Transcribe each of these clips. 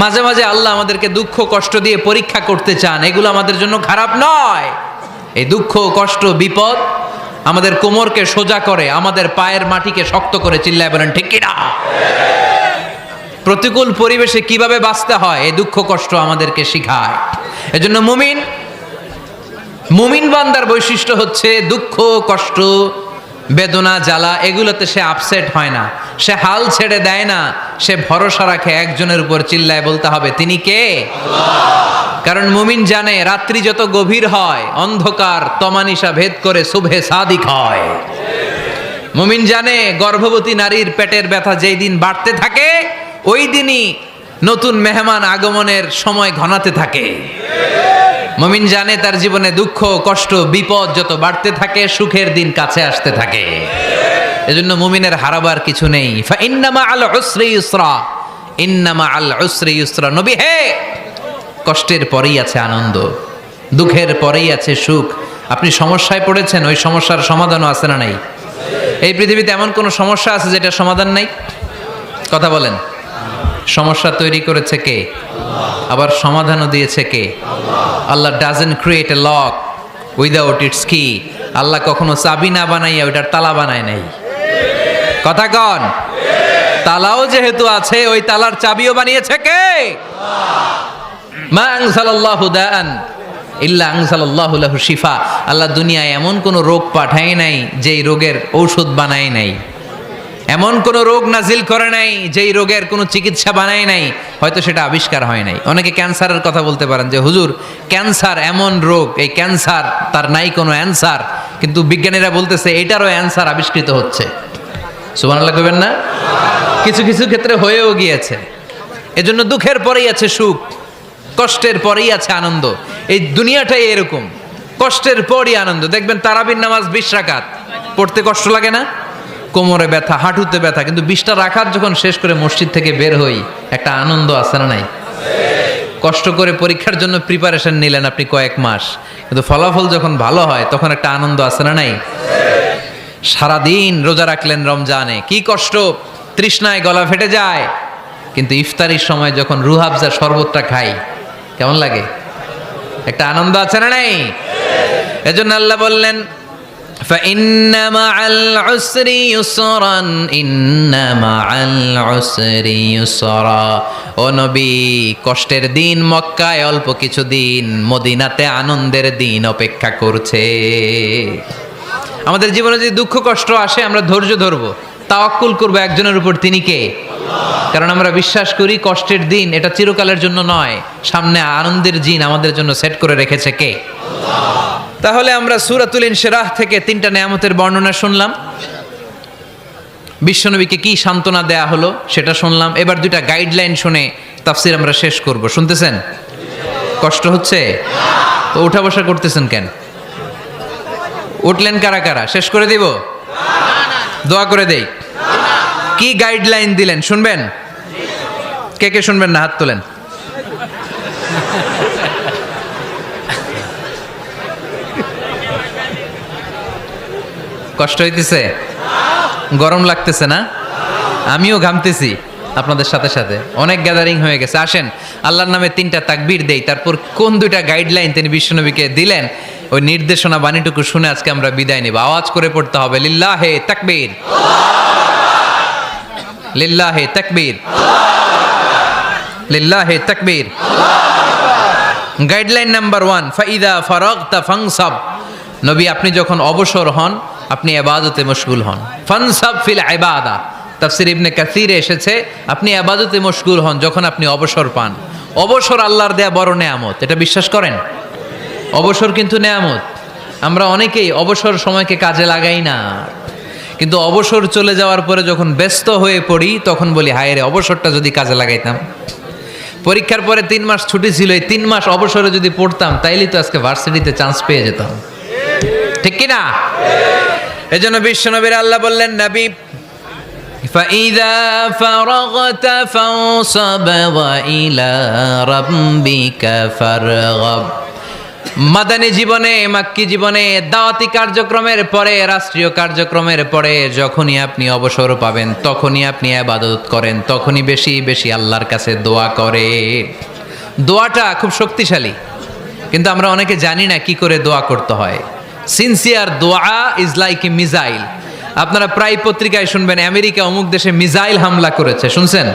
মাঝে মাঝে আল্লাহ আমাদেরকে দুঃখ কষ্ট দিয়ে পরীক্ষা করতে চান, এগুলো আমাদের জন্য খারাপ নয়। এই দুঃখ কষ্ট বিপদ আমাদের কোমরকে সোজা করে, আমাদের পায়ের মাটিকে শক্ত করে, চিল্লায় বলেন ঠিক কিনা? প্রতিকূল পরিবেশে কিভাবে বাঁচতে হয় এই দুঃখ কষ্ট আমাদেরকে শিখায়। এজন্য মুমিন বান্দার বৈশিষ্ট্য হচ্ছে দুঃখ কষ্ট বেদনা জ্বালা এগুলোতে সে আপসেট হয় না, সে হাল ছেড়ে দেয় না, সে ভরসা রাখে একজনের উপর, চিল্লায় বলতে হবে তিনি কে? কারণ মুমিন জানে রাত্রি যত গভীর হয় অন্ধকার তমানিসা ভেদ করে সুবহে সাদিক হয়। মুমিন জানে গর্ভবতী নারীর পেটের ব্যথা যেই দিন বাড়তে থাকে ওই দিনই নতুন মেহমান আগমনের সময় ঘনাতে থাকে। মুমিন জানে তার জীবনে দুঃখ কষ্ট বিপদ যত বাড়তে থাকে সুখের দিন কাছে আসতে থাকে। এজন্য মুমিনের হারাবার কিছু নেই। ফা ইন্না মাআল উসরি ইউসরা, ইন্না মাআল উসরি ইউসরা। নবী হে, কষ্টের পরেই আছে আনন্দ, দুঃখের পরেই আছে সুখ। আপনি সমস্যায় পড়েছেন, ওই সমস্যার সমাধানও আছে না নাই? এই পৃথিবীতে এমন কোন সমস্যা আছে যেটা সমাধান নাই? কথা বলেন। সমস্যা তৈরি করেছে কে? আবার সমাধানও দিয়েছে কে? Allah doesn't create a lock without its key. Allah কখনো চাবি না বানাইয়া ওইটার তালা বানায় নাই। কথা কন। তালাও যেহেতু আছে ওই তালার চাবিও বানিয়েছে কে? মা আনজালাল্লাহু দাআন ইল্লা আনজালাল্লাহু লাহু শিফা। আল্লাহ দুনিয়ায় এমন কোন রোগ পাঠায় নাই যেই রোগের ঔষধ বানায় নাই, এমন কোন রোগ নাজিল করে নাই যেই রোগের কোনো চিকিৎসা বানায় নাই, হয়তো সেটা আবিষ্কার হয় নাই। অনেকে ক্যান্সারের কথা বলতে পারেন যে হুজুর ক্যান্সার এমন রোগ, এই ক্যান্সার তার নাই কোনো অ্যান্সার, কিন্তু বিজ্ঞানীরা বলতেছে এটারও অ্যান্সার আবিষ্কৃত হচ্ছে। সুবহানাল্লাহ কইবেন না? কিছু কিছু ক্ষেত্রে হয়েও গিয়েছে। এজন্য দুঃখের পরেই আছে সুখ, কষ্টের পরেই আছে আনন্দ। এই দুনিয়াটাই এরকম, কষ্টের পরই আনন্দ। দেখবেন তারাবির নামাজ 20 রাকাত পড়তে কষ্ট লাগে না? কোমরে ব্যথা, হাঁটুতে ব্যথা, কিন্তু 20টা রাকাত যখন শেষ করে মসজিদ থেকে বের হই একটা আনন্দ আছে না নাই? কষ্ট করে পরীক্ষার জন্য প্রিপারেশন নিলেন আপনি কয়েক মাস, কিন্তু ফলাফল যখন ভালো হয় তখন একটা আনন্দ আছে না নাই? সারাদিন রোজা রাখলেন রমজানে, কি কষ্ট, তৃষ্ণায় গলা ফেটে যায়, কিন্তু ইফতারির সময় যখন রুহাবজা শরবতটা খাই কেমন লাগে? একটা আনন্দ আছে না নাই? এজন্য আল্লাহ বললেন فإن مع العسر يسرا إن مع العسر يسرا। ও নবী, কষ্টের দিন মক্কায় অল্প কিছু দিন, মদিনাতে আনন্দের দিন অপেক্ষা করছে। আমাদের জীবনে যদি দুঃখ কষ্ট আসে আমরা ধৈর্য ধরবো, তাওয়াক্কুল করবো একজনের উপর, তিনি কে? কারণ আমরা বিশ্বাস করি কষ্টের দিন এটা চিরকালের জন্য নয়, সামনে আনন্দের দিন আমাদের জন্য সেট করে রেখেছে কে? তাহলে আমরা সূরাতুল ইনশিরাহ থেকে 3টা নেয়ামতের বর্ণনা শুনলাম, বিশ্বনবীকে কি সান্ত্বনা দেয়া হলো সেটা শুনলাম। এবার 2টা গাইডলাইন শুনে তাফসীর আমরা শেষ করব। শুনতেছেন? কষ্ট হচ্ছে তো উঠা বসা করতেছেন কেন? উঠলেন কারা কারা? শেষ করে দিব? দোয়া করে দেই। কি গাইডলাইন দিলেন শুনবেন? কে কে শুনবেন না হাত তোলেন। কষ্ট হইতেছে? গরম লাগতেছে না? আমিও ঘামতেছি আপনাদের সাথে সাথে। অনেক গ্যাদারিং হয়ে গেছে। আসেন আল্লাহর নামে 3টা তাকবীর দেই, তারপর কোন 2টা গাইডলাইন তিনি বিশ্বনবীকে দিলেন ওই নির্দেশনা বাণীটুকু শুনে আজকে আমরা বিদায় নেব। আওয়াজ করে পড়তে হবে লিল্লাহে তাকবীর, লিল্লাহে তাকবীর, লিল্লাহে তাকবীর। গাইডলাইন নাম্বার 1, ফাইদা ফারাগতা ফানসাব। নবী আপনি যখন অবসর হন আপনি ইবাদতে মশগুল হন। ফানসাব ফিল ইবাদা, তাফসীর ইবনে কাসিরে এসেছে আপনি ইবাদতে মশগুল হন যখন আপনি অবসর পান। অবসর আল্লাহর দেয়া বড় নেয়ামত, এটা বিশ্বাস করেন? অবসর কিন্তু নেয়ামত। আমরা অনেকেই অবসর সময়কে কাজে লাগাই না, কিন্তু অবসর চলে যাওয়ার পরে যখন ব্যস্ত হয়ে পড়ি তখন বলি হায় রে অবসরটা যদি কাজে লাগাইতাম। পরীক্ষার পরে 3 মাস ছুটি ছিল, এই 3 মাস অবসরে যদি পড়তাম তাইলে তো আজকে ভার্সিটিতে চান্স পেয়ে যেতাম, ঠিক কি না? এজন্য বিশ্বনবীর আল্লাহ বললেন নবী ফাইদা ফারাগতা ফানসাব ওয়া ইলা রাব্বিকা ফারগাব। মাদানী জীবনে, মাক্কি জীবনে, দাওয়াতি কার্যক্রমের পরে, রাষ্ট্রীয় কার্যক্রমের পরে যখনই আপনি অবসর পাবেন তখনই আপনি ইবাদত করেন, তখনই বেশি বেশি আল্লাহর কাছে দোয়া করেন। দোয়াটা খুব শক্তিশালী, কিন্তু আমরা অনেকে জানি না কি করে দোয়া করতে হয়। সিনসিয়ার দোয়া ইজ লাইক এ মিসাইল। আপনারা প্রায় পত্রিকায় শুনবেন আমেরিকা অমুক দেশে মিসাইল হামলা করেছে, শুনছেন?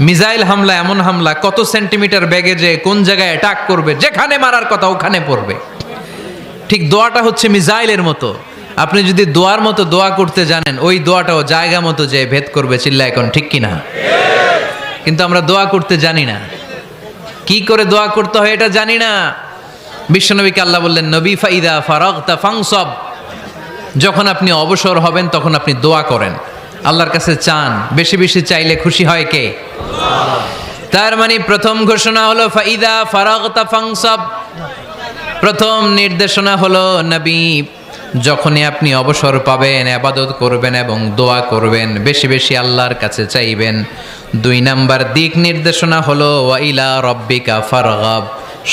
মিসাইল হামলা এমন হামলা, কত সেন্টিমিটার বেগে যে কোন জায়গায় অ্যাটাক করবে, যেখানে মারার কথা ওখানে পড়বে। ঠিক দোয়াটা হচ্ছে মিসাইলের মতো। আপনি যদি দোয়ার মতো দোয়া করতে জানেন, ওই দোয়াটাও জায়গা মতো যে ভেদ করবে। চিল্লা এখন ঠিক কিনা? কিন্তু আমরা দোয়া করতে জানি না, কি করে দোয়া করতে হয় এটা জানি না। বিশ্বনবীকে আল্লাহ বললেন, নবী ফাইদা ফারাগতা ফানসাব, যখন আপনি অবসর হবেন তখন আপনি দোয়া করেন, আল্লাহর কাছে চান। বেশি বেশি চাইলে খুশি হয় কে? তার মানে প্রথম ঘোষণা হলো ফাইদা ফারাগতা ফানসাব। প্রথম নির্দেশনা হলো নবী, যখনই আপনি অবসর পাবেন ইবাদত করবেন এবং দোয়া করবেন, বেশি বেশি আল্লাহর কাছে চাইবেন। 2 নাম্বার দিক নির্দেশনা হলো ওয়া ইলা রাব্বিকা ফারগাব,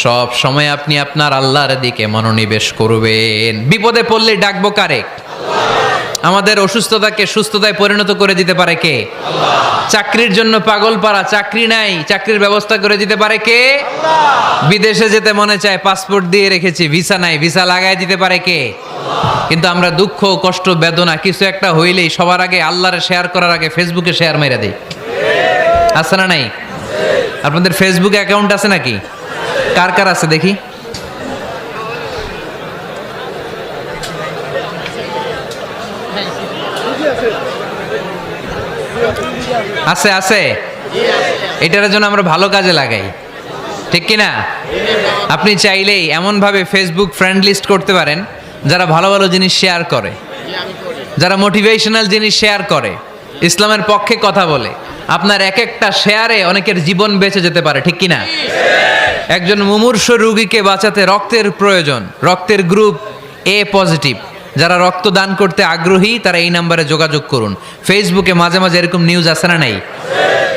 সব সময় আপনি আপনার আল্লাহর দিকে মনোনিবেশ করবেন। বিপদে পড়লে ডাকবো কারে? আমাদের অসুস্থতাকে সুস্থতায় পরিণত করে দিতে পারে কে? চাকরির জন্য পাগল পারা, চাকরি নাই, চাকরির ব্যবস্থা করে দিতে পারে কে? বিদেশে যেতে মনে চায়, পাসপোর্ট দিয়ে রেখেছি, ভিসা নাই, ভিসা লাগাই দিতে পারে কে? কিন্তু আমরা দুঃখ, কষ্ট, বেদনা কিছু একটা হইলেই সবার আগে আল্লাহরে শেয়ার করার আগে ফেসবুকে শেয়ার মেরে দেই। আছে না নাই? আপনাদের ফেসবুক অ্যাকাউন্ট আছে নাকি? কার কার আছে দেখি? আছে আছে। এটার জন্য আমরা ভালো কাজে লাগাই, ঠিক কিনা? আপনি চাইলেই এমনভাবে ফেসবুক ফ্রেন্ড লিস্ট করতে পারেন যারা ভালো ভালো জিনিস শেয়ার করে, যারা মোটিভেশনাল জিনিস শেয়ার করে, ইসলামের পক্ষে কথা বলে। আপনার এক একটা শেয়ারে অনেকের জীবন বেঁচে যেতে পারে, ঠিক কিনা? একজন মুমূর্ষ রোগীকে বাঁচাতে রক্তের প্রয়োজন, রক্তের গ্রুপ এ পজিটিভ। যারা রক্ত দান করতে আগ্রহী তারা এই নাম্বারে যোগাযোগ করুন। ফেসবুকে মাঝে মাঝে এরকম নিউজ আসে না নাই?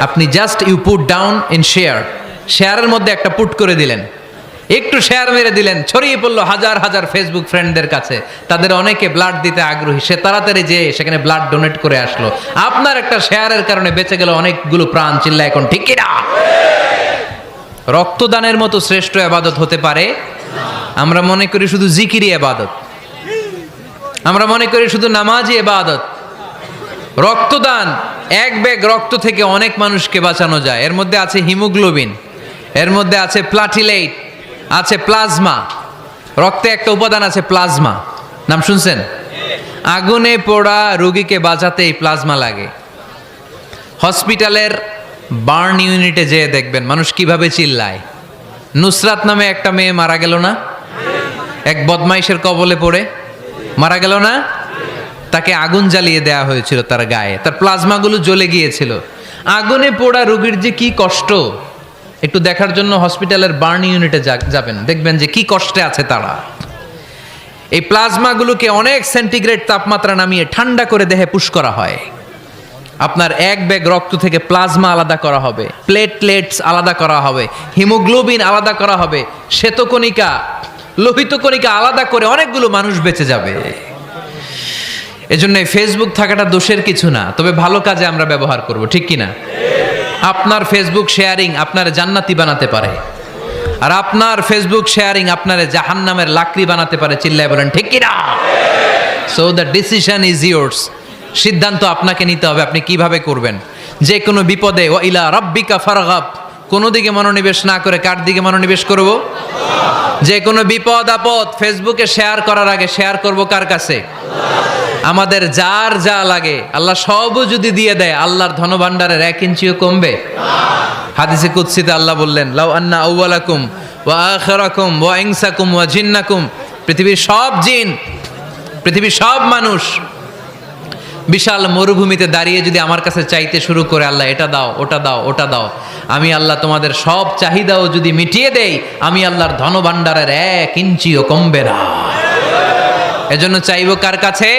আপনি just you put down in share, শেয়ারের মধ্যে একটা পুট করে দিলেন, একটু শেয়ার মেরে দিলেন, ছড়িয়ে পড়লো হাজার হাজার ফেসবুক ফ্রেন্ডদের কাছে। তাদের অনেকে ব্লাড দিতে আগ্রহী, সে তাড়াতাড়ি যেয়ে সেখানে ব্লাড ডোনেট করে আসলো। আপনার একটা শেয়ারের কারণে বেঁচে গেল অনেকগুলো প্রাণ। চিল্লা এখন ঠিক কিনা? রক্তদানের মতো শ্রেষ্ঠ ইবাদত হতে পারে? আমরা মনে করি শুধু জিকিরি ইবাদত, আমরা মনে করি শুধু নামাজি ইবাদত। রক্তদান, এক ব্যাগ রক্ত থেকে অনেক মানুষকে বাঁচানো যায়। এর মধ্যে আছে হিমোগ্লোবিন, এর মধ্যে আছে প্লাটিলেট, আছে প্লাজমা। রক্তে একটা উপাদান আছে প্লাজমা, নাম শুনছেন? আগুনে পোড়া রোগীকে বাঁচাতে এই প্লাজমা লাগে। হসপিটালের বার্ন ইউনিটে যেয়ে দেখবেন মানুষ কিভাবে চিল্লায়। নুসরাত নামে একটা মেয়ে মারা গেল না? এক বদমাইশের কবলে পড়ে মারা গেল না? তাকে আগুন জ্বালিয়ে দেওয়া হয়েছিল তার গায়ে, তার প্লাজমাগুলো জ্বলে গিয়েছিল। আগুনে পোড়া রোগীর যে কি কষ্ট, একটু দেখার জন্য হসপিটালের বার্ন ইউনিটে যাবেন, দেখবেন যে কি কষ্টে আছে তারা। এই প্লাজমাগুলোকে অনেক সেন্টিগ্রেড তাপমাত্রা নামিয়ে ঠান্ডা করে দেহে পুশ করা হয়। আপনার এক ব্যাগ রক্ত থেকে প্লাজমা আলাদা করা হবে, প্লেটলেটস আলাদা করা হবে, হিমোগ্লোবিন আলাদা করা হবে, শ্বেতকণিকা, লোহিত কণিকা আলাদা করে অনেকগুলো মানুষ বেঁচে যাবে। এজন্য ফেসবুক থাকাটা দোষের কিছু না, তবে ভালো কাজে আমরা ব্যবহার করব, ঠিক কিনা? আপনার ফেসবুক শেয়ারিং আপনার জান্নাতি বানাতে পারে, আর আপনার ফেসবুক শেয়ারিং আপনার জাহান্নামের লাকড়ি বানাতে পারে। চিল্লায় বলেন ঠিক কিনা? So the decision is yours. সিদ্ধান্ত আপনাকে নিতে হবে, আপনি কিভাবে করবেন। যে কোনো বিপদে ওয়া ইলা রাব্বিকা ফারগাব, কোনো দিকে মনোনিবেশ না করে কার দিকে মনোনিবেশ করব? যে কোনো বিপদ আপদ ফেসবুকে শেয়ার করার আগে শেয়ার করব কার কাছে? আমাদের যার যা লাগে আল্লাহ সবও যদি দিয়ে দেয়, আল্লাহর ধনভাণ্ডারের 1 ইঞ্চিও কমবে? হাদিসে কুদসিতে আল্লাহ বললেন, লাউ আন্না আউওয়ালাকুম ওয়া আখিরাকুম ওয়া ইনসাকুম ওয়া জিন্নাকুম, পৃথিবীর সব জিন, পৃথিবীর সব মানুষ বিশাল মরুভূমিতে দাঁড়িয়ে যদি আমার কাছে চাইতে শুরু করে, আল্লাহ এটা দাও, ওটা দাও, ওটা দাও, আমি আল্লাহ তোমাদের সব চাহিদাও যদি মিটিয়ে দেই, আমি আল্লাহর ধনভাণ্ডারের 1 ইঞ্চিও কমবে না। এজন্য চাইবো কার কাছে?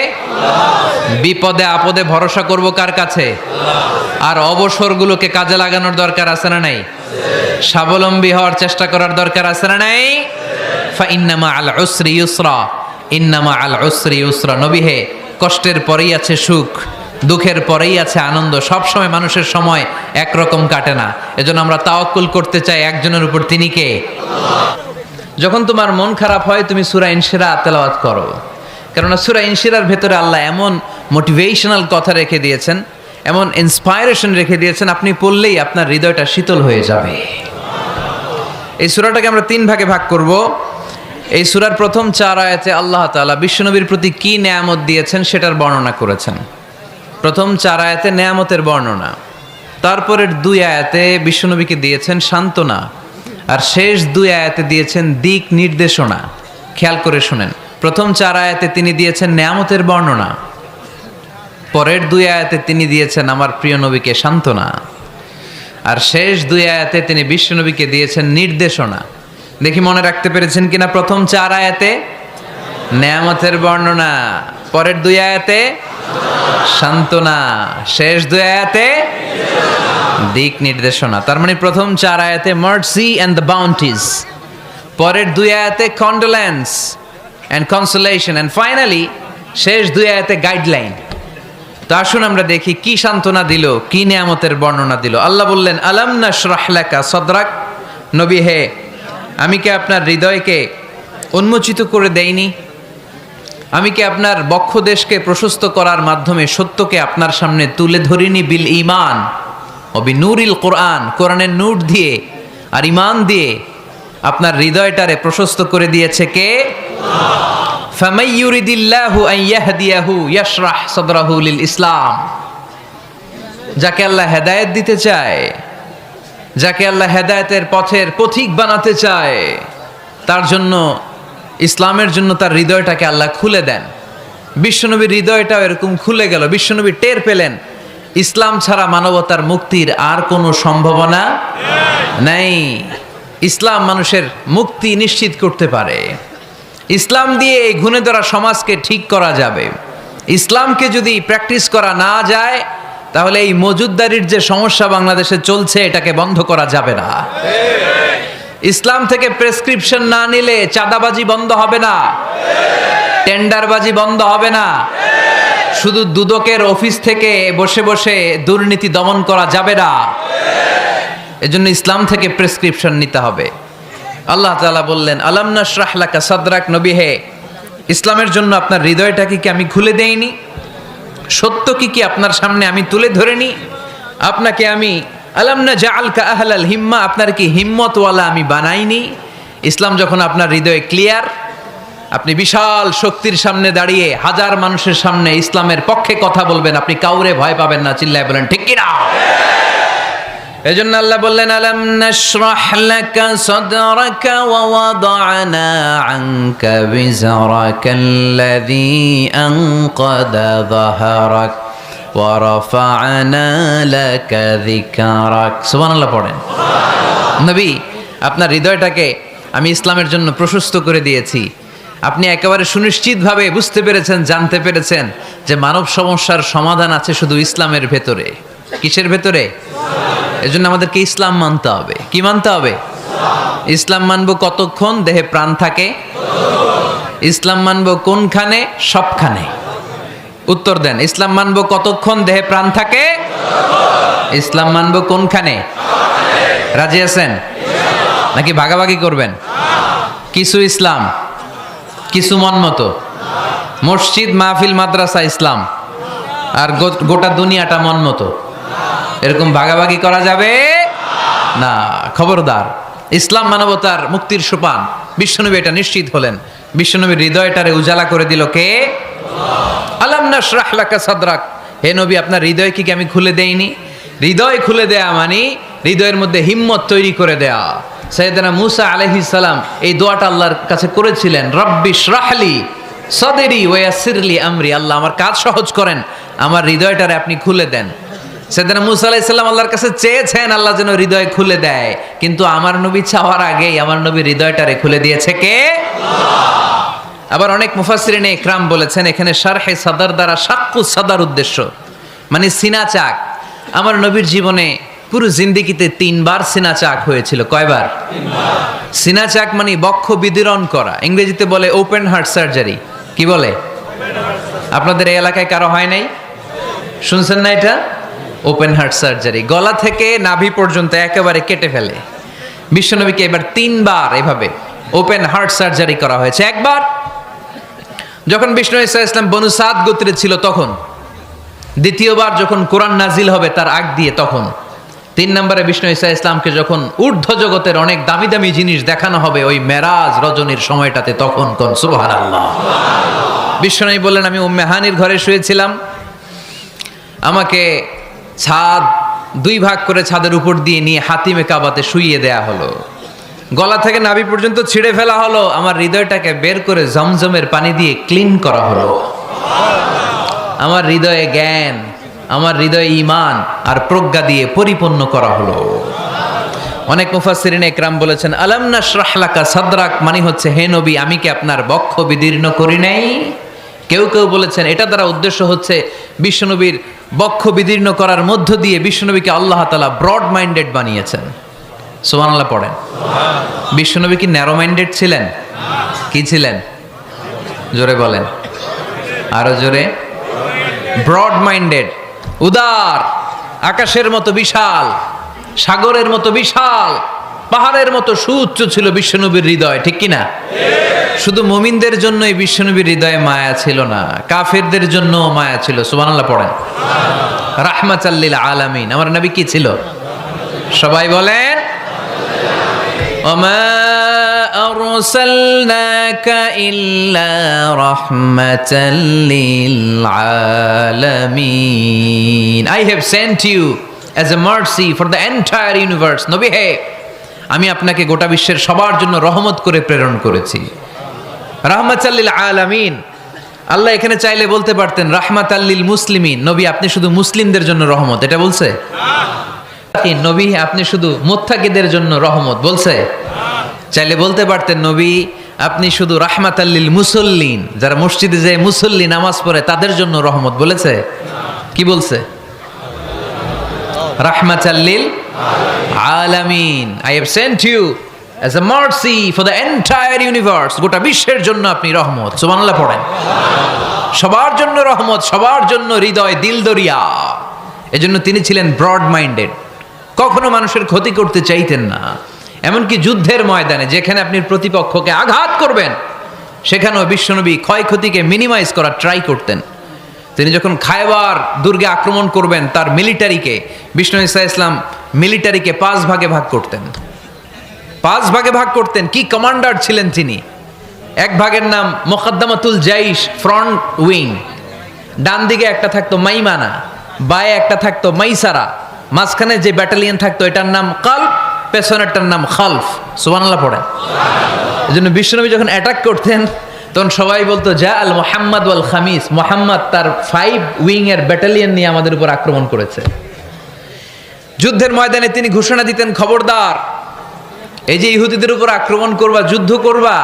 বিপদে আপদে ভরসা করব কার কাছে? আর অবসরগুলোকে কাজে লাগানোর দরকার আছে না নাই? স্বাবলম্বী হওয়ার চেষ্টা করার দরকার আছে না নাই? ফাইন্না মাআল উসরি ইউসরা, ইন্না মাআল উসরি ইউসরা। নবী হে, কষ্টের পরেই আছে সুখ, দুঃখের পরেই আছে আনন্দ। সব সময় মানুষের সময় একরকম কাটে না। এজন্য আমরা তাওয়াক্কুল করতে চাই একজনের উপর, তিনি কে? যখন তোমার মন খারাপ হয় তুমি সূরা ইনশিরাহ তেলাওয়াত করো, কেননা সূরা ইনশিরাহর ভেতরে আল্লাহ এমন মোটিভেশনাল কথা রেখে দিয়েছেন, এমন ইন্সপায়ারেশন রেখে দিয়েছেন, আপনি পড়লেই আপনার হৃদয়টা শীতল হয়ে যাবে। এই সূরাটাকে আমরা 3 ভাগে ভাগ করব। এই সূরার প্রথম 4 আয়াতে আল্লাহ তাআলা বিশ্বনবীর প্রতি কি নেয়ামত দিয়েছেন সেটার বর্ণনা করেছেন। প্রথম 4 আয়াতে নেয়ামতের বর্ণনা, তারপরের 2 আয়াতে বিশ্বনবীকে দিয়েছেন সান্ত্বনা, আর শেষ 2 আয়াতে দিয়েছেন দিক নির্দেশনা। খেয়াল করে শুনেন, প্রথম 4 আয়াতে তিনি দিয়েছেন নেয়ামতের বর্ণনা, পরের 2 আয়াতে তিনি দিয়েছেন আমার প্রিয় নবীকে সান্ত্বনা, আর শেষ 2 আয়াতে তিনি বিশ্বনবীকে দিয়েছেন নির্দেশনা। দেখি মনে রাখতে পেরেছেন কিনা? প্রথম 4 আয়াতে নেয়ামতের বর্ণনা, পরের 2 আয়াতে সান্ত্বনা, শেষ 2 আয়াতে দিক নির্দেশনা। তার মানে প্রথম 4 আয়াতে মার্সি এন্ড দ্য বাউন্টিজ, পরের 2 আয়াতে condolence and consolation, and finally শেষ 2 আয়াতে গাইডলাইন। তো আসুন আমরা দেখি কি সান্ত্বনা দিল, কি নিয়ামতের বর্ণনা দিল। আল্লাহ বললেন, আলাম নাশরাহ লাকা সাদরাক। নবী হে, আমি কি আপনার হৃদয়কে উন্মোচিত করে দেইনি? আমি কি আপনার বক্ষদেশকে প্রশস্ত করার মাধ্যমে সত্যকে আপনার সামনে তুলে ধরিনি? বিল ঈমান ও বিনূরিল কোরআন, কোরআনের নূর দিয়ে আর ঈমান দিয়ে আপনার হৃদয়টারে প্রশস্ত করে দিয়েছে কে? ফামাই ইউরিদিল্লাহু আন ইয়াহদিয়াহু ইয়াশরাহ সাদরাহু লিল ইসলাম। যাকে আল্লাহ হেদায়েত দিতে চায়, যাকে আল্লাহ হেদায়েতের পথের পথিক বানাতে চায়, তার জন্য, ইসলামের জন্য তার হৃদয়টাকে আল্লাহ খুলে দেন। বিশ্বনবীর হৃদয়টাও এরকম খুলে গেল। বিশ্বনবী টের পেলেন ইসলাম ছাড়া মানবতার মুক্তির আর কোনো সম্ভাবনা নেই। ইসলাম মানুষের মুক্তি নিশ্চিত করতে পারে। ইসলাম দিয়ে এই ঘুণে ধরা সমাজকে ঠিক করা যাবে। ইসলামকে যদি প্র্যাকটিস করা না যায়, তাহলে এই মজুদদারির যে সমস্যা বাংলাদেশে চলছে, এটাকে বন্ধ করা যাবে না। ইসলাম থেকে প্রেসক্রিপশন না নিলে চাঁদাবাজি বন্ধ হবে না, টেন্ডারবাজি বন্ধ হবে না, শুধু দুদকের অফিস থেকে বসে বসে দুর্নীতি দমন করা যাবে না। এজন্য ইসলাম থেকে প্রেসক্রিপশন নিতে হবে। আল্লাহ তাআলা বললেন, আলাম নাশরাহ লাকা সাদরাক। নবী হে, ইসলামের জন্য আপনার হৃদয়টাকে কি আমি খুলে দেইনি? সত্য কি আপনার সামনে আমি তুলে ধরিনি? আপনাকে আমি আলাম নাজআলকা আহলাল হিম্মা, আপনার কি হিম্মতওয়ালা আমি বানাইনি? ইসলাম যখন আপনার হৃদয়ে ক্লিয়ার, আপনি বিশাল শক্তির সামনে দাঁড়িয়ে হাজার মানুষের সামনে ইসলামের পক্ষে কথা বলবেন, আপনি কাউরে ভয় পাবেন না। চিল্লায় বলেন ঠিক কিনা? এজন্য আল্লাহ বললেন, আলাম নাশরাহ লাকা সাদরাকা ওয়া ওয়াদা'না আনকা বিজরাকাল্লাযী আনকাদা যাহরাক ওয়া রাফা'না লাকা যিকরাক। সুবহানাল্লাহ পড়েন। নবী, আপনার হৃদয়টাকে আমি ইসলামের জন্য প্রশস্ত করে দিয়েছি। আপনি একেবারে সুনিশ্চিতভাবে বুঝতে পেরেছেন, জানতে পেরেছেন যে মানব সমস্যার সমাধান আছে শুধু ইসলামের ভেতরে। কিসের ভেতরে? এজন্য আমাদেরকে ইসলাম মানতে হবে। কি মানতে হবে? ইসলাম মানবো কতক্ষণ দেহে প্রাণ থাকে? ইসলাম মানবো কোনখানে? সবখানে। উত্তর দেন, ইসলাম মানবো কতক্ষণ দেহে প্রাণ থাকে? ইসলাম মানবো কোনখানে? রাজি আছেন নাকি ভাগাভাগি করবেন? কিছু ইসলাম, কিছু মন মতো। মসজিদ, মাহফিল, মাদ্রাসা ইসলাম, আর গোটা দুনিয়াটা মন মতো। এরকম ভাগাভাগি করা যাবে না। খবরদার। ইসলাম মানবতার মুক্তির সোপান। বিশ্বনবী এটা নিশ্চিত হলেন। বিশ্বনবীর হৃদয়টারে উজালা করে দিল কে? আলাম নাশরাহ লাকা সাদরাক। হে নবী, আপনার হৃদয় কি আমি খুলে দেইনি? হৃদয় খুলে দেয়া মানে হৃদয়ের মধ্যে হিম্মত তৈরি করে দেয়া। সাইয়েদনা মূসা আলাইহিস সালাম এই দোয়াটা আল্লাহর কাছে করেছিলেন, রব্বি ইশরাহলি সাদরি ওয়া ইয়াসসিরলি আমরি। আল্লাহ, আমার কাজ সহজ করেন, আমার হৃদয়টারে আপনি খুলে দেন। সাইয়েদনা মূসা আলাইহিস সালাম আল্লাহর কাছে চেয়েছেন আল্লাহ যেন হৃদয় খুলে দেয়, কিন্তু আমার নবী চাওয়ার আগেই আমার নবীর হৃদয়টারে খুলে দিয়েছে কে? আল্লাহ। আবার অনেক মুফাসসিরিনে ইকরাম বলেছেন এখানে শারহে সাদর দ্বারা শাক্কু সাদর উদ্দেশ্য, মানে সিনা চাক। আমার নবীর জীবনে পুরো জিন্দেগিতে 3 বার সিনা চাক হয়েছিল। কয়বার? 3 বার। সিনা চাক মানে বক্ষ বিদীর্ণ করা, ইংরেজিতে বলে ওপেন হার্ট সার্জারি। কি বলে? আপনাদের এই এলাকায় কারো হয় নাই? শুনছেন না এটা? ওপেন হার্ট সার্জারি, গলা থেকে নাভি পর্যন্ত একেবারে কেটে ফেলে। বিশ্বনবীকে এবার 3 বার এভাবে ওপেন হার্ট সার্জারি করা হয়েছে। একবার যখন বিষ্ণু ঈসা ইসলাম বনু সাদ গোত্রে ছিল তখন, দ্বিতীয়বার যখন কোরআন নাজিল হবে তার আগ দিয়ে তখন, 3 নম্বরে বিষ্ণু ঈসা ইসলামকে যখন ঊর্ধ্ব জগতের অনেক দামি দামি জিনিস দেখানো হবে ওই মেরাজ রজনীর সময়টাতে, তখন কোন সুবহানাল্লাহ। বিশ্বনবী বললেন, আমি উম্মে হানির ঘরে শুয়েছিলাম, আমাকে ছাদ 2 ভাগ করে ছাদের উপর দিয়ে নিয়ে হাতিমে কাবাতে শুইয়ে দেয়া হলো, গলা থেকে নাভি পর্যন্ত ছিঁড়ে ফেলা হলো, আমার হৃদয়টাকে বের করে জমজমের পানি দিয়ে ক্লিন করা হলো, আমার হৃদয়ে জ্ঞান, আমার হৃদয়ে ঈমান আর প্রজ্ঞা দিয়ে পরিপূর্ণ করা হলো। অনেক মুফাসসিরিন ইকরাম বলেছেন, আলাম নাশরাহ লাকা সাদরাক মানে হচ্ছে, হে নবী আমি কি আপনার বক্ষ বিদীর্ণ করি নাই? কেউ কেউ বলেছেন এটা দ্বারা উদ্দেশ্য হচ্ছে বিশ্বনবীর বক্ষ বিদীর্ণ করার মধ্য দিয়ে বিশ্বনবীকে আল্লাহ তাআলা ব্রড মাইন্ডেড বানিয়েছেন। সুবহানাল্লাহ পড়েন। বিশ্বনবী কি ন্যারো মাইন্ডেড ছিলেন? কি ছিলেন? জোরে বলেন, আরো জোরে। ব্রড মাইন্ডেড, উদার, আকাশের মতো বিশাল, সাগরের মতো বিশাল, পাহাড়ের মতো সুউচ্চ ছিল বিশ্বনবীর হৃদয়, ঠিক কিনা? শুধু মুমিনদের জন্যই বিশ্বনবীর হৃদয়ে মায়া ছিল না, কাফেরদের জন্য মায়া ছিল। সুবহানাল্লাহ পড়েন। রাহমাতাল লিল আলামিন, আমার নবী কি ছিল? সবাই বলেন, ওমা আরসালনাকা ইল্লা রাহমাতাল লিল আলামিন, I have sent you as a mercy for the entire universe. নবী হে, আমি আপনাকে গোটা বিশ্বের সবার জন্য রহমত করে প্রেরণ করেছি। রাহমাতাল লিল আলামিন, আল্লাহ এখানে চাইলে বলতে পারতেন রাহমাতাল লিল মুসলিমিন, নবী আপনি শুধু মুসলিমদের জন্য রহমত, এটা বলছে? নবী আপনি শুধু মুত্তাকিদের জন্য রহমত, বলছে? চাইলে বলতে পারতেন নবী আপনি শুধু রাহমাতাল লিল মুসল্লিন, যারা মসজিদে যায় মুসল্লি নামাজ পড়ে তাদের জন্য রহমত, বলেছে? কি বলছে? রাহমাতাল লিল আলামিন, I have sent you as a mercy for the entire universe, গোটা বিশ্বের জন্য আপনি রহমত। সুবহানাল্লাহ পড়েন। সবার জন্য রহমত, সবার জন্য হৃদয় দিল দরিয়া। এজন্য তিনি ছিলেন ব্রড মাইন্ডেড, কখনো মানুষের ক্ষতি করতে চাইতেন না। এমনকি যুদ্ধের ময়দানে যেখানে আপনি প্রতিপক্ষকে আঘাত করবেন সেখানেও বিশ্বনবী ক্ষয়ক্ষতিকে মিনিমাইজ করার ট্রাই করতেন। তিনি যখন খায়বার দুর্গে আক্রমণ করবেন তার মিলিটারিকে, বিষ্ণু ঈসা ইসলাম মিলিটারিকে 5 ভাগে ভাগ করতেন, 5 ভাগে ভাগ করতেন। কি কমান্ডার ছিলেন তিনি! এক ভাগের নাম মুকদ্দমাতুল জাইশ, ফ্রন্ট উইং, ডান দিকে একটা থাকতো মাইমানা, বায়ে একটা থাকতো মাইসারা, মাঝখানে যে ব্যাটালিয়ন থাকতো এটার নাম কালব, পেছনেরটার নাম খালফ। সুবহানাল্লাহ পড়েন। এজন্য বিশ্বনবী যখন অ্যাটাক করতেন তখন সবাই বলতো যা আল মুহাম্মদ ওয়াল খামিস, মুহাম্মদ তার 5 উইং এর ব্যাটালিয়ন নিয়ে আমাদের উপর আক্রমণ করেছে। যুদ্ধের ময়দানে তিনি ঘোষণা দিতেন, খবরদার, এই যে ইহুদিদের উপর আক্রমণ করবা, যুদ্ধ করবা,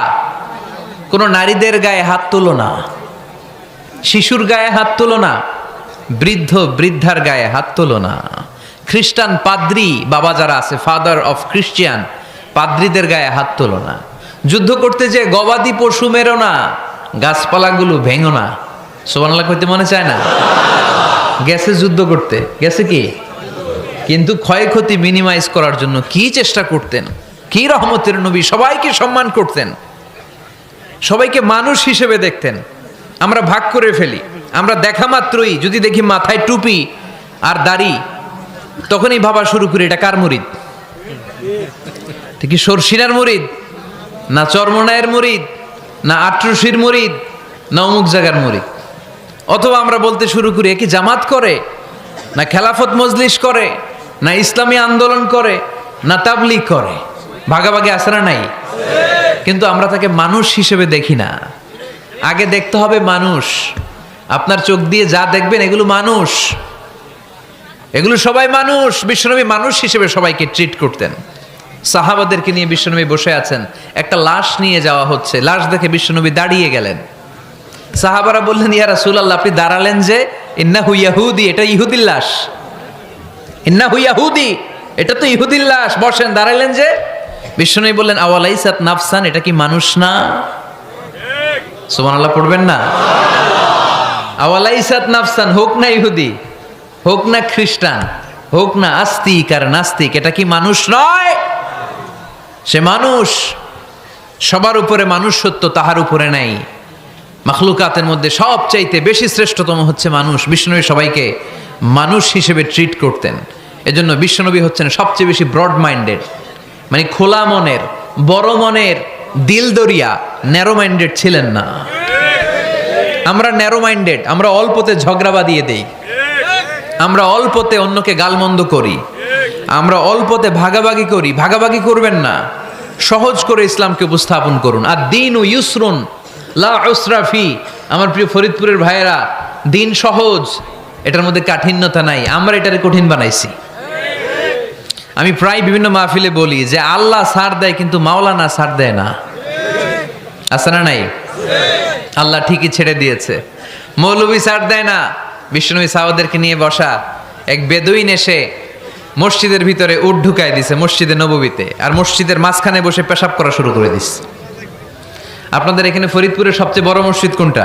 কোনো নারীদের গায়ে হাত তোলো না, শিশুর গায়ে হাত তোলো না, বৃদ্ধ বৃদ্ধার গায়ে হাত তোলো না, খ্রিস্টান পাদ্রী বাবা যারা আছে, ফাদার অফ খ্রিস্টিয়ান, পাদ্রীদের গায়ে হাত তোলো না, যুদ্ধ করতে যে গবাদি পশু মেরো না, গাছপালাগুলো ভেঙো না। সুবহানাল্লাহ কইতে মনে চায় না? গেছে যুদ্ধ করতে, গেছে কি, কিন্তু ক্ষয়ক্ষতি মিনিমাইজ করার জন্য কি চেষ্টা করতেন! কি রহমতের নবী! সবাইকে সম্মান করতেন, সবাইকে মানুষ হিসেবে দেখতেন। আমরা ভাগ করে ফেলি, আমরা দেখা মাত্রই যদি দেখি মাথায় টুপি আর দাড়ি, তখনই ভাবা শুরু করি এটা কার মুরিদ? কি সরসিনার মুরিদ, না চরমনায়ের মুরিদ, না আটরশির মুরিদ, না অমুক জায়গার মুরিদ। অথবা আমরা বলতে শুরু করি এ কি জামাত করে, না খেলাফত মজলিস করে, না ইসলামী আন্দোলন করে, না তাবলীগ করে। ভাগাভাগি আছে না নাই? কিন্তু আমরা তাকে মানুষ হিসেবে দেখি না। আগে দেখতে হবে মানুষ। আপনার চোখ দিয়ে যা দেখবেন এগুলো মানুষ, এগুলো সবাই মানুষ। বিশ্বনবী মানুষ হিসেবে সবাইকে ট্রিট করতেন। সাহাবাদেরকে নিয়ে বিশ্বনবী বসে আছেন, একটা লাশ নিয়ে যাওয়া হচ্ছে, লাশ দেখে বিশ্বনবী দাঁড়িয়ে গেলেন। সাহাবারা বললেন, ইয়া রাসূলুল্লাহ আপনি দাঁড়ালেন যে? ইন্নাহু ইয়াহুদি, এটা ইহুদির লাশ। ইন্নাহু ইয়াহুদি, এটা তো ইহুদির লাশ, বসেন। দাঁড়াইলেন যে? বিশ্বনবী বললেন আওয়ালাইসাত নাফসান, এটা কি মানুষ না? সুবহানাল্লাহ পড়বেন না? আওয়ালাইসাত নাফসান, হোক না ইহুদি, হোক না খ্রিস্টান, হোক না আস্তিক আর নাস্তিক, এটা কি মানুষ নয়? সে মানুষ। সবার উপরে মানুষ সত্য, তাহার উপরে নাই। মাখলুকাতের মধ্যে সবচাইতে বেশি শ্রেষ্ঠতম হচ্ছে মানুষ। বিশ্বনবী সবাইকে মানুষ হিসেবে ট্রিট করতেন। এজন্য বিশ্বনবী হচ্ছেন সবচেয়ে বেশি ব্রড মাইন্ডেড, মানে খোলা মনের, বড় মনের, দিল দরিয়া, ন্যারো মাইন্ডেড ছিলেন না। আমরা ন্যারো মাইন্ডেড, আমরা অল্পতে ঝগড়া বাঁধিয়ে দেই, আমরা অল্পতে অন্যকে গালমন্দ করি, আমরা অল্পতে ভাগাভাগি করি। ভাগাভাগি করবেন না, সহজ করে ইসলামকে উপস্থাপন করুন। আর দিন ও ইউসরুন লা উসরা ফি। আমার প্রিয় ফরিদপুরের ভাইয়েরা, দিন সহজ, এটার মধ্যে কাঠিন্যতা নাই। আমরা এটারে কঠিন বানাইছি। আমি প্রায় বিভিন্ন মাহফিলে বলি যে আল্লাহ ছাড় দেয় কিন্তু মাওলানা ছাড় দেয় না। আছে না নাই? আল্লাহ ঠিকই ছেড়ে দিয়েছে। মৌলভী ছাড় দেয় না। বিশ্বনবী সাহাবাদেরকে নিয়ে বসা, এক বেদুইন এসে মসজিদের ভিতরে উট ঢুকায় দিছে, মসজিদে নববীতে, আর মসজিদের মাঝখানে বসে পেশাব করা শুরু করে দিছে। আপনাদের এখানে ফরিদপুরের সবচেয়ে বড় মসজিদ কোনটা?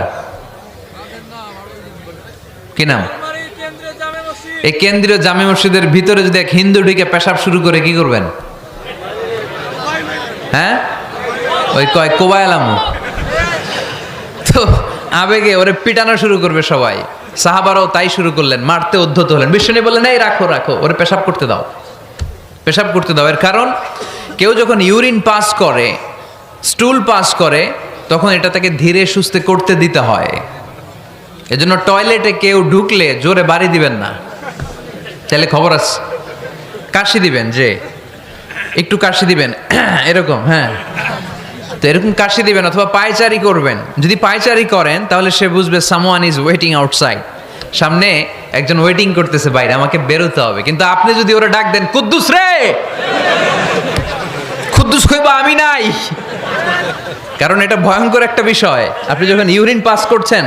কি নাম? এই কেন্দ্রীয় জামে মসজিদের ভিতরে যদি এক হিন্দু ঢুকে পেশাব শুরু করে কি করবেন? হ্যাঁ, ওই কয় কোবায়ালামু। তো আবেগে ওরে পিটানো শুরু করবে সবাই। সাহাবারাও তাই শুরু করলেন, মারতে উদ্ধত হলেন। বিশ্বনবী বললেন এই রাখো রাখো, ওরে পেশাব করতে দাও, পেশাব করতে দাও। এর কারণ কেউ যখন ইউরিন পাস করে, স্টুল পাস করে, তখন এটা তাকে ধীরে সুস্থে করতে দিতে হয়। এজন্য টয়লেটে কেউ ঢুকলে জোরে বাড়ি দিবেন না, তাহলে খবর আছে। কাশি দিবেন, যে একটু কাশি দিবেন এরকম, হ্যাঁ, তো এরকম কাশি দিবেন। অথবা পায়চারি করবেন। যদি পায়চারি করেন তাহলে সে বুঝবে সামওয়ান ইজ ওয়েটিং আউটসাইড, সামনে একজন ওয়েটিং করতেছে বাইরে, আমাকে বেরোতে হবে। কিন্তু আপনি যদি ওরা ডাক দেন কুদ্দুস রে, কুদ্দুস কইবা আমি নাই, কারণ এটা ভয়ঙ্কর একটা বিষয়। আপনি যখন ইউরিন পাস করছেন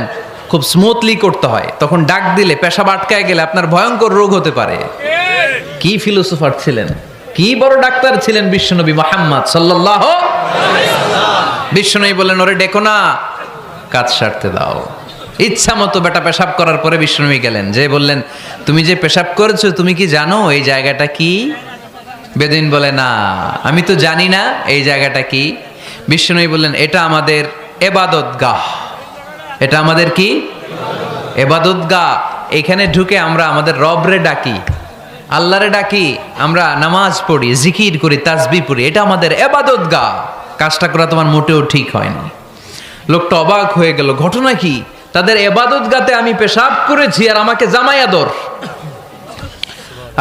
খুব স্মুথলি করতে হয়, তখন ডাক দিলে পেশাব আটকায় গেলে আপনার ভয়ঙ্কর রোগ হতে পারে। কি ফিলোসোফার ছিলেন, কি বড় ডাক্তার ছিলেন বিশ্বনবী মুহাম্মদ সাল্লাল্লাহু আলাইহি ওয়াসাল্লাম। বিশ্বনবী বললেন ওরে ডেকো না, কাজ সারতে দাও। ইচ্ছা মতো বেটা পেশাব করার পরে বিশ্বনবী গেলেন, যে বললেন তুমি যে পেশাব করেছো তুমি কি জানো এই জায়গাটা কি? বেদুইন বলে না, আমি তো জানি না এই জায়গাটা কি। বিশ্বনবী বললেন এটা আমাদের ইবাদতগাহ, এটা আমাদের কি? ইবাদতগাহ। এখানে ঢুকে আমরা আমাদের রবরে ডাকি, আল্লাহরে ডাকি, আমরা নামাজ পড়ি, জিকির করি, তাসবিহ পড়ি, এটা আমাদের ইবাদতগাহ। কাজটা করা তোমার মোটেও ঠিক হয়নি। লোকটা অবাক হয়ে গেল, ঘটনা কি? তাদের ইবাদতগাতে আমি পেশাব করেছি আর আমাকে জামাই আদর,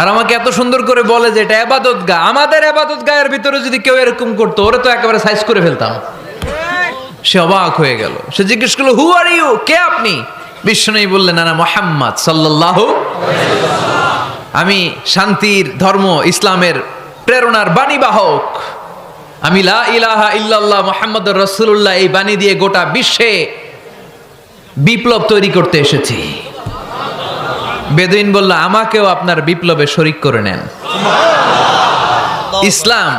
আর আমাকে এত সুন্দর করে বলে যে এটা ইবাদতগাহ। আমাদের ইবাদতগাহের ভিতরে যদি কেউ এরকম করতো, ওরে তো একেবারে সাইজ করে ফেলতাম। সে অবাক হয়ে গেল। সে জিজ্ঞেস করলো হু আর ইউ, কে আপনি? বিশ্বনবী বললেন আনা মুহাম্মদ সাল্লাল্লাহু আলাইহি ওয়াসাল্লাম, আমি শান্তির ধর্ম ইসলামের প্রেরণার বাণীবাহক। আমি লা ইলাহা ইল্লাল্লাহ মুহাম্মাদুর রাসূলুল্লাহ এই বাণী দিয়ে গোটা বিশ্বে বিপ্লব তৈরি করতে এসেছি। বেদুইন বলল আমাকেও আপনার বিপ্লবে শরীক করে নেন। ইসলাম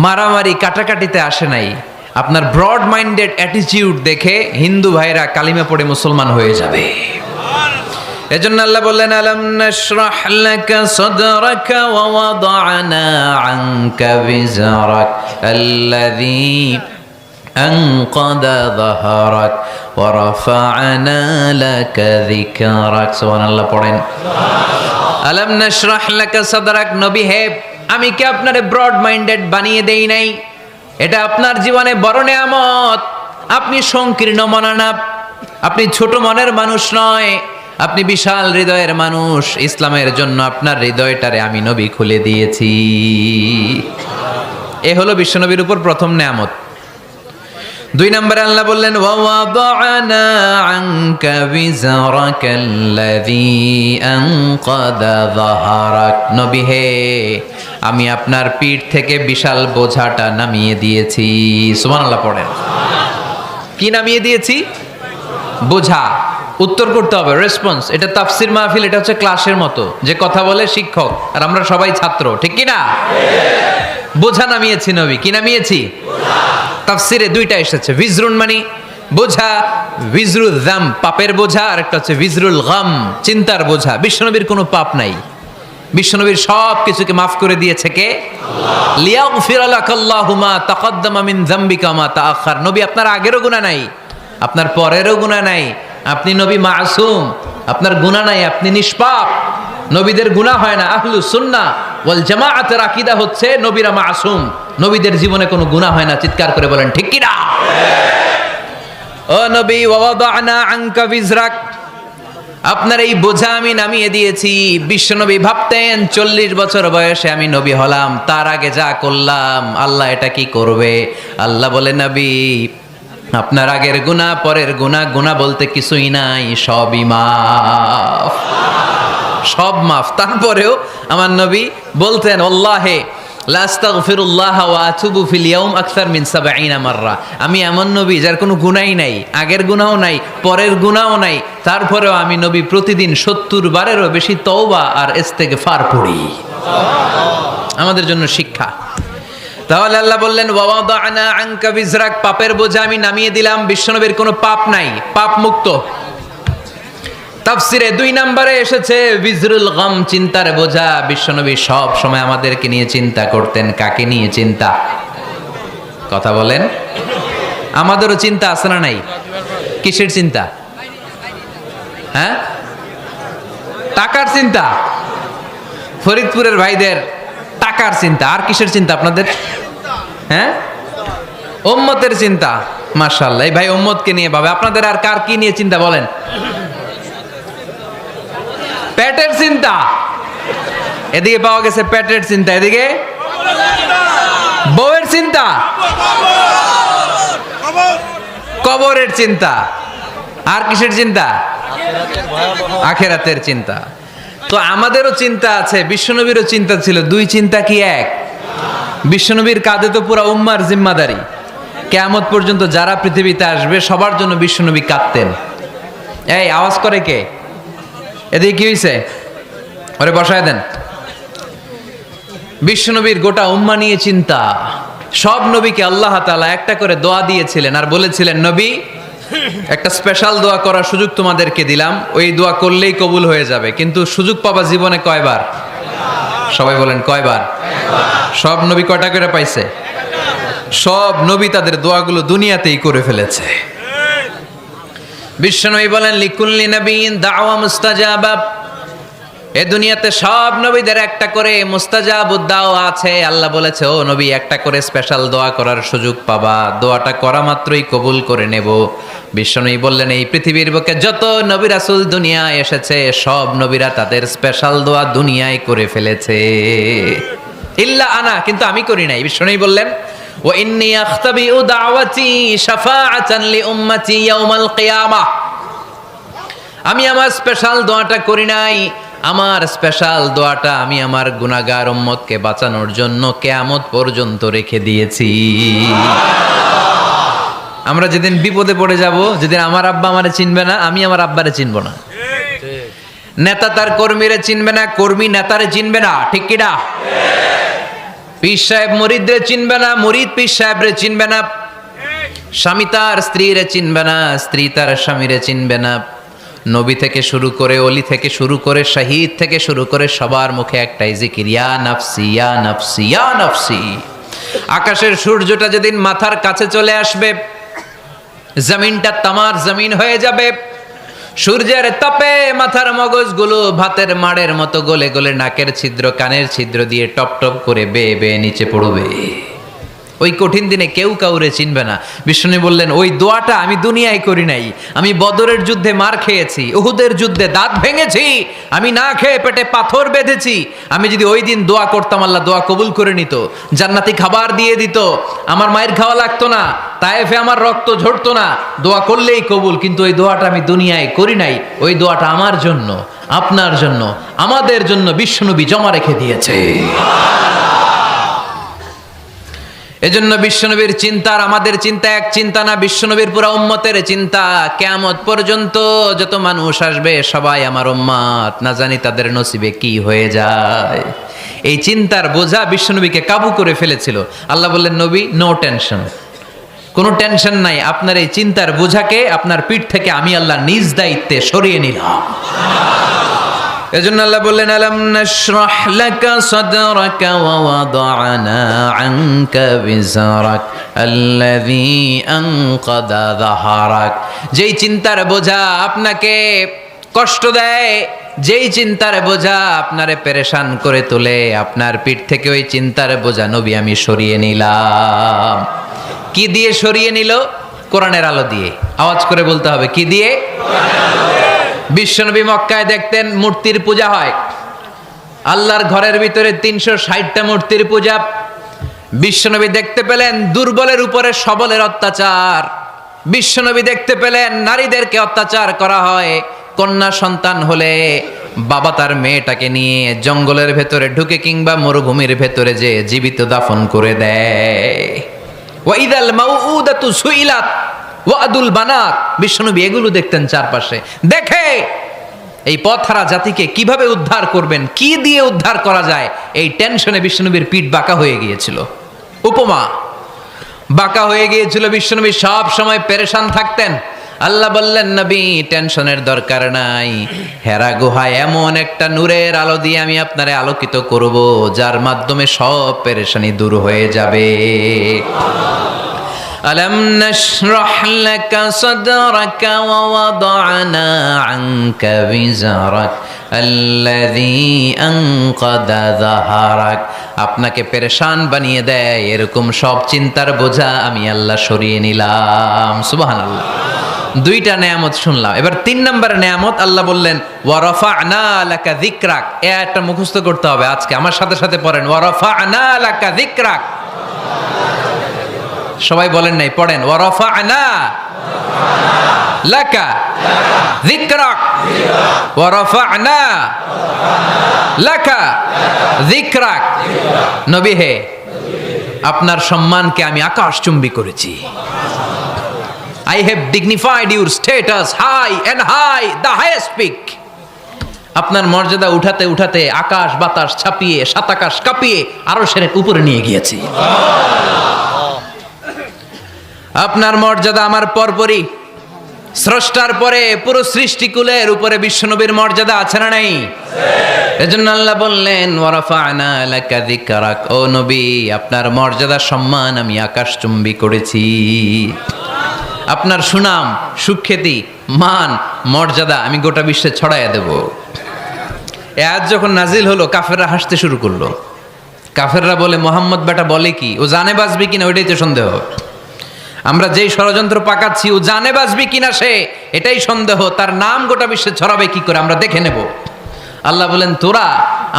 মারামারি কাটাকাটিতে আসে নাই। আপনার ব্রড মাইন্ডেড অ্যাটিটিউড দেখে হিন্দু ভাইরা কালিমা পড়ে মুসলমান হয়ে যাবে। এজন্য আল্লাহ বললেন আলাম নাশরাহ লাকা সাদরাকা ওয়া ওয়াদা'না আনকা বিজরাক আল্লাযী আনকাদা যাহরাক ওয়া রাফা'না লাকা যিকরাক। সুবহানাল্লাহ পড়েন। আলাম নাশরাহ লাকা সাদরাক, নবী হে আমি কি আপনারে ব্রড মাইন্ডেড বানিয়ে দেই নাই? এটা আপনার জীবনে বড় নেয়ামত। আপনি সংকীর্ণ মনা না, আপনি ছোট মনের মানুষ নয়, আপনি বিশাল হৃদয়ের মানুষ। ইসলামের জন্য আপনার হৃদয়টারে আমি নবী খুলে দিয়েছি। এ হলো বিশ্বনবীর উপর প্রথম নেয়ামত। 2 নম্বরে আল্লাহ বললেন ওয়া ওয়াদা'না আনকা বিজরাকাল্লাযী আনকাদা যাহরাক, নবী হে আমি আপনার পিঠ থেকে বিশাল বোঝাটা নামিয়ে দিয়েছি। সুবহানাল্লাহ পড়েন। কি নামিয়ে দিয়েছি? বোঝা। উত্তর করতে হবে, রেসপন্স। এটা তাফসির মাহফিল, এটা হচ্ছে ক্লাসের মতো, যে কথা বলে শিক্ষক আর আমরা সবাই ছাত্র, ঠিক কি না? বোঝা নামিয়েছি নবী, কি নামিয়েছি? তাফসিরে দুইটা এসেছে, ভিজরুন মানে বোঝা, ভিজরুল যাম পাপের বোঝা, আর একটা হচ্ছে ভিজরুল গাম চিন্তার বোঝা। বিশ্বনবীর কোনো পাপ নাই, বিশ্বনবীর সব কিছুকে মাফ করে দিয়েছে কে? লিয়াগফির লাকাল্লাহু মা তাকাদ্দামা মিন যামবিকা মা তাআখার। নবী আপনার আগেরও গুনাহ নাই, আপনার পরেরও গুনাহ নাই, আপনি নবী মাসুম, আপনার গুনাহ নাই, আপনি নিষ্পাপ। নবীদের গুনাহ হয় না। আহলুস সুন্নাহ ওয়াল জামাআতের আকীদা হচ্ছে নবীরা মাসুম, নবীদের জীবনে কোনো গুনাহ হয় না। চিৎকার করে বলেন ঠিক কি না? ও নবী, ওয়াদানা আনকা বিজরাক, আপনার এই বোঝা আমি নামিয়ে দিয়েছি। বিশ্বনবী ভাবতেন 40 বছর বয়সে আমি নবী হলাম, তার আগে যা করলাম আল্লাহ এটা কি করবে? আল্লাহ বলে, নবী আপনার আগের গুনাহ, পরের গুনাহ, গুনাহ বলতে কিছুই নাই, সবই মাফ, সব মাফ। তারপরেও আমার নবী বলতেন, আল্লাহে লা আস্তাগফিরুল্লাহ ওয়া আতুবু ফিল ইয়াউম আকসার মিন 70 মাররা। আমি এমন নবী যার কোনো গুনাহই নাই, আগের গুনাহও নাই, পরের গুনাহও নাই, তারপরেও আমি নবী প্রতিদিন 70 বারেরও বেশি তওবা আর ইস্তেগফার পড়ি। আমাদের জন্য শিক্ষা। তাহলে আল্লাহ বললেন, ওয়াদানা আনকা বিজরাক, পাপের বোঝা আমি নামিয়ে দিলাম। বিশ্বনবীর কোনো পাপ নাই, পাপ মুক্ত। তাফসিরে 2 নম্বরে এসেছে বিজরুল গাম, চিন্তার বোঝা। বিশ্বনবী সব সময় আমাদেরকে নিয়ে চিন্তা করতেন। কাকে নিয়ে চিন্তা? কথা বলেন। আমাদেরও চিন্তা আছে না নাই? কিসের চিন্তা? হ্যাঁ, টাকার চিন্তা। ফরিদপুরের ভাইদের টাকার চিন্তা। আর কিসের চিন্তা আপনাদের? হ্যাঁ, উম্মতের চিন্তা। মাশাআল্লাহ, এই ভাই উম্মতকে নিয়ে ভাবে। আপনাদের আর কার কি নিয়ে চিন্তা বলেন? পেটের চিন্তা। এদিকে পাওয়া গেছে পেটের চিন্তা, এদিকে বউয়ের চিন্তা, কবরের চিন্তা। আর কিসের চিন্তা? আখিরাতের চিন্তা। তো আমাদেরও চিন্তা আছে, বিশ্বনবীরও চিন্তা ছিল। 2 চিন্তা কি এক? বিশ্বনবীর কাঁধে তো পুরা উম্মার জিম্মাদারি। কিয়ামত পর্যন্ত যারা পৃথিবীতে আসবে সবার জন্য বিশ্বনবী কাঁদতেন। এই আওয়াজ করে কে? এদিকে কি হয়েছে? ওরে বসায় দেন। বিশ্বনবীর গোটা উম্মা নিয়ে চিন্তা। সব নবীকে আল্লাহ তাআলা একটা করে দোয়া দিয়েছিলেন আর বলেছিলেন, নবী একটা স্পেশাল দোয়া করার সুযোগ তোমাদেরকে দিলাম, ওই দোয়া করলেই কবুল হয়ে যাবে। কিন্তু সুযোগ পাবা জীবনে কয়বার? সবাই বলেন কয়বার? সব নবী কয়টা করে পাইছে? সব নবী তাদের দোয়াগুলো দুনিয়াতেই করে ফেলেছে। বিশ্বনবী বলেন, লিকুল্লি নবিয়্যিন দাওয়া মুস্তাজাবা। এই দুনিয়াতে সব নবীদের একটা করে মুস্তাজাবুদ দাওয়া আছে। আল্লাহ বলেছে, ও নবী একটা করে স্পেশাল দোয়া করার সুযোগ পাবা, দোয়াটা করা মাত্রই কবুল করে নেব। বিশ্বনবী বললেন, এই পৃথিবীর বুকে যত নবী রাসূল দুনিয়ায় এসেছে সব নবীরা তাদের স্পেশাল দোয়া দুনিয়ায় করে ফেলেছে, ইল্লা আনা, কিন্তু আমি করি নাই। বিশ্বনবী বললেন, ওয়া ইন্নী আখতাবিউ দাওয়াতি শাফাআতান লিউম্মতি ইয়াউমাল কিয়ামাহ। আমি আমার স্পেশাল দোয়াটা করি নাই। আমার স্পেশাল দোয়াটা আমি আমার গুনাহগার উম্মতকে বাঁচানোর জন্য কিয়ামত পর্যন্ত রেখে দিয়েছি। আমরা যেদিন বিপদে পড়ে যাব, যেদিন আমার আব্বা আমারে চিনবে না, আমি আমার আব্বারে চিনব না, নেতা তার কর্মীরে চিনবে না, কর্মী নেতারে চিনবে না, ঠিক কি না? পীর সাহেব মুরিদরে চিনবে না, মুরিদ পীর সাহেবরে চিনবে না, স্বামী তার স্ত্রীরে চিনবে না, স্ত্রী তার স্বামীরে চিনবে না। নবী থেকে শুরু করে, অলি থেকে শুরু করে, শহীদ থেকে শুরু করে সবার মুখে একটাই জিকির, ইয়া নাফসি ইয়া নাফসি ইয়া নাফসি। আকাশের সূর্যটা যেদিন মাথার কাছে চলে আসবে, জমিনটা তামার জমিন হয়ে যাবে। সূর্যের তাপে মাথার মগজগুলো ভাতের মাড়ের মতো গলে গলে নাকের ছিদ্র, কানের ছিদ্র দিয়ে টপ টপ করে বেয়ে বেয়ে নিচে পড়বে। ওই কঠিন দিনে কেউ কাউরে চিনবে না। বিষ্ণু বললেন, ওই দোয়াটা আমি দুনিয়ায় করি নাই। আমি বদরের যুদ্ধে মার খেয়েছি, উহুদের যুদ্ধে দাঁত ভেঙেছি, আমি না খেয়ে পেটে পাথর বেঁধেছি। আমি যদি ওই দিন দোয়া করতাম, আল্লাহ দোয়া কবুল করে নিত, জান্নাতি খাবার দিয়ে দিত, আমার মায়ের খাওয়া লাগতো না, তায়েফে আমার রক্ত ঝরতো না, দোয়া করলেই কবুল। কিন্তু ওই দোয়াটা আমি দুনিয়ায় করি নাই। ওই দোয়াটা আমার জন্য, আপনার জন্য, আমাদের জন্য বিশ্বনবী জমা রেখে দিয়েছে। এজন্য বিশ্বনবীর চিন্তা আর আমাদের চিন্তা এক চিন্তা না, বিশ্বনবীর পুরা উম্মতের চিন্তা। কিয়ামত পর্যন্ত যত মানুষ আসবে সবাই আমার উম্মত, না জানি তাদের নসিবে কি হয়ে যায়। এই চিন্তার বোঝা বিশ্বনবীকে কাবু করে ফেলেছিল। আল্লাহ বললেন, নবী নো টেনশন, কোনো টেনশন নাই, আপনার এই চিন্তার বোঝাকে আপনার পিঠ থেকে আমি আল্লাহ নিজ দায়িত্বে সরিয়ে নিলাম। এজন্য আল্লাহ বললেন, আলাম নাশরাহ লাকা সাদরাকা ওয়া ওয়াদা'না আনকা বিজরাক আল্লাযী আনকাদা যাহরাক। যেই চিন্তার বোঝা আপনাকে কষ্ট দেয়, যেই চিন্তার বোঝা আপনারে পেরেশান করে তোলে, আপনার পিঠ থেকে ওই চিন্তার বোঝা নবী আমি সরিয়ে নিলাম। কি দিয়ে সরিয়ে নিল? কোরআনের আলো দিয়ে। আওয়াজ করে বলতে হবে, কি দিয়ে? বিশ্বনবী মক্কায় দেখতেন মূর্তির পূজা হয়, আল্লাহর ঘরের ভিতরে 360টা মূর্তির পূজা। বিশ্বনবী দেখতে পেলেন দুর্বলের উপরে সবলের অত্যাচার। বিশ্বনবী দেখতে পেলেন নারীদেরকে অত্যাচার করা হয়। কন্যা সন্তান হলে বাবা তার মেয়েটাকে নিয়ে জঙ্গলের ভেতরে ঢুকে কিংবা মরুভূমির ভেতরে যে জীবিত দাফন করে দেয়। ওয়াইদাল মাউউদাতু সুইলাত ওয়াদুল বানাত। বিশ্বনবী এগুলো দেখতেন চারপাশে। দেখে এই পথহারা জাতিকে কিভাবে উদ্ধার করবেন, কি দিয়ে উদ্ধার করা যায়, এই টেনশনে বিশ্বনবীর পিঠ বাঁকা হয়ে গিয়েছিল। উপমা, বাঁকা হয়ে গিয়েছিল। বিশ্বনবী সব সময় পেরেশান থাকতেন। আল্লাহ বললেন, নবী টেনশনের দরকার নাই, হেরা গুহায় এমন একটা নূরের আলো দিয়ে আমি আপনারে আলোকিত করব, যার মাধ্যমে সব পেরেশানি দূর হয়ে যাবে। আলাম নাশরাহ লাকা সাদরাকা ওয়া ওয়াদা'না আনকা বিজরাক আল্লাযী আনকাদা যাহরাক। আপনাকে পেরেশান বানিয়ে দেয় এরকম সব চিন্তার বোঝা আমি আল্লাহ সরিয়ে নিলাম। সুবহানাল্লাহ। দুইটা নেয়ামত শুনলাম, এবার 3 নম্বর নেয়ামত। আল্লাহ বললেন, ওয়া রাফা'না লাকা যিকরাক। এই আয়াতটা মুখস্থ করতে হবে আজকে, আমার সাথে সাথে পড়েন, ওয়া রাফা'না লাকা যিকরাক। সবাই বলেন নাই, পড়েন, ওয়া রাফা'না লাকা যিকরাক ওয়া রাফা'না লাকা যিকরাক। নবী হে, আপনার সম্মানকে আমি আকাশচুম্বী করেছি। I have dignified your status high and high, the highest peak. আপনার মর্যাদা উঠাতে উঠাতে আকাশ বাতাস ছাপিয়ে সাতাকাশ কাঁপিয়ে আরশের উপরে নিয়ে গিয়েছি। আপনার মর্যাদা আমার পরপরই, স্রষ্টার পরে পুরো সৃষ্টিকুলের উপরে বিশ্বনবীর মর্যাদা আছে না নাই? এজন্য আল্লাহ বললেন, ওয়া রাফা'না লাকা যিকরাক। ও নবী, আপনার মর্যাদা সম্মান আমি আকাশচুম্বী করেছি। আপনার সুনাম, সুখ্যাতি, মান, মর্যাদা আমি গোটা বিশ্বে ছড়াইয়া দেব। এ আয়াত যখন নাজিল হলো, কাফেররা হাসতে শুরু করলো। কাফেররা বলে, মোহাম্মদ বেটা বলে কি, ও জানে বাঁচবি কিনা ওইটাই তো সন্দেহ। আমরা যেই ষড়যন্ত্র পাকাচ্ছি, ও জানে বাঁচবি কিনা সে এটাই সন্দেহ। তার নাম গোটা বিশ্বে ছড়াবে কি করে আমরা দেখে নেব। আল্লাহ বলেন, তোরা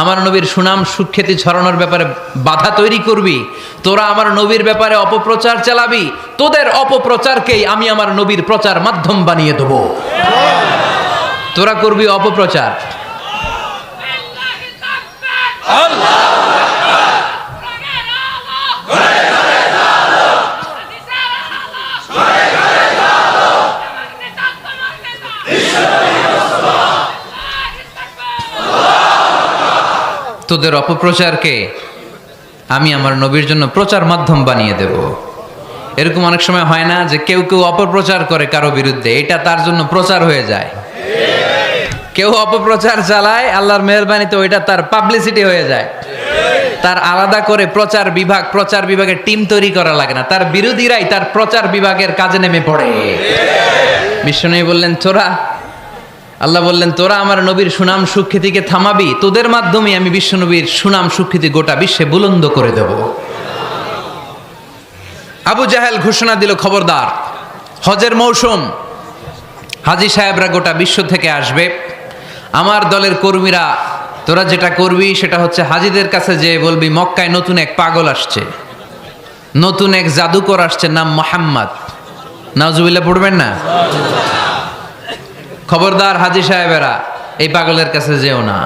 আমার নবীর সুনাম সুখ্যাতি ছড়ানোর ব্যাপারে বাধা তৈরি করবি, তোরা আমার নবীর ব্যাপারে অপপ্রচার চালাবি, তোদের অপপ্রচারকেই আমি আমার নবীর প্রচার মাধ্যম বানিয়ে দেব। তোরা করবি অপপ্রচার। তোদের অপপ্রচারকে আমি আমার নবীর জন্য প্রচার মাধ্যম বানিয়ে দেব। এরকম অনেক সময় হয় না যে কেউ কেউ অপপ্রচার করে কারো বিরুদ্ধে, এটা তার জন্য প্রচার হয়ে যায়। কেউ অপপ্রচার চালায়, আল্লাহর মেহেরবানিতে ওইটা তার পাবলিসিটি হয়ে যায়। তার আলাদা করে প্রচার বিভাগের টিম তৈরি করা লাগে না, তার বিরোধীরাই তার প্রচার বিভাগের কাজে নেমে পড়ে। বিশ্বনবী বললেন, আল্লাহ বললেন, তোরা আমার নবীর সুনাম সুখ্যাতিকে থামাবি, তোদের মাধ্যমে আমি বিশ্বনবীর সুনাম সুখ্যাতি গোটা বিশ্বে বুলন্দ করে দেব। আবু জাহেল ঘোষণা দিল, খবরদার, হজের মৌসুম, হাজী সাহেবরা গোটা বিশ্ব থেকে আসবে, আমার দলের কর্মীরা তোরা যেটা করবি সেটা হচ্ছে হাজীদের কাছে যে বলবি, মক্কায় নতুন এক পাগল আসছে, নতুন এক জাদুকর আসছে, নাম মুহাম্মদ। নাউজুবিল্লাহ পড়বেন না? খবরদার হাজী সাহেবেরা, এই পাগলের কাছে যেও না।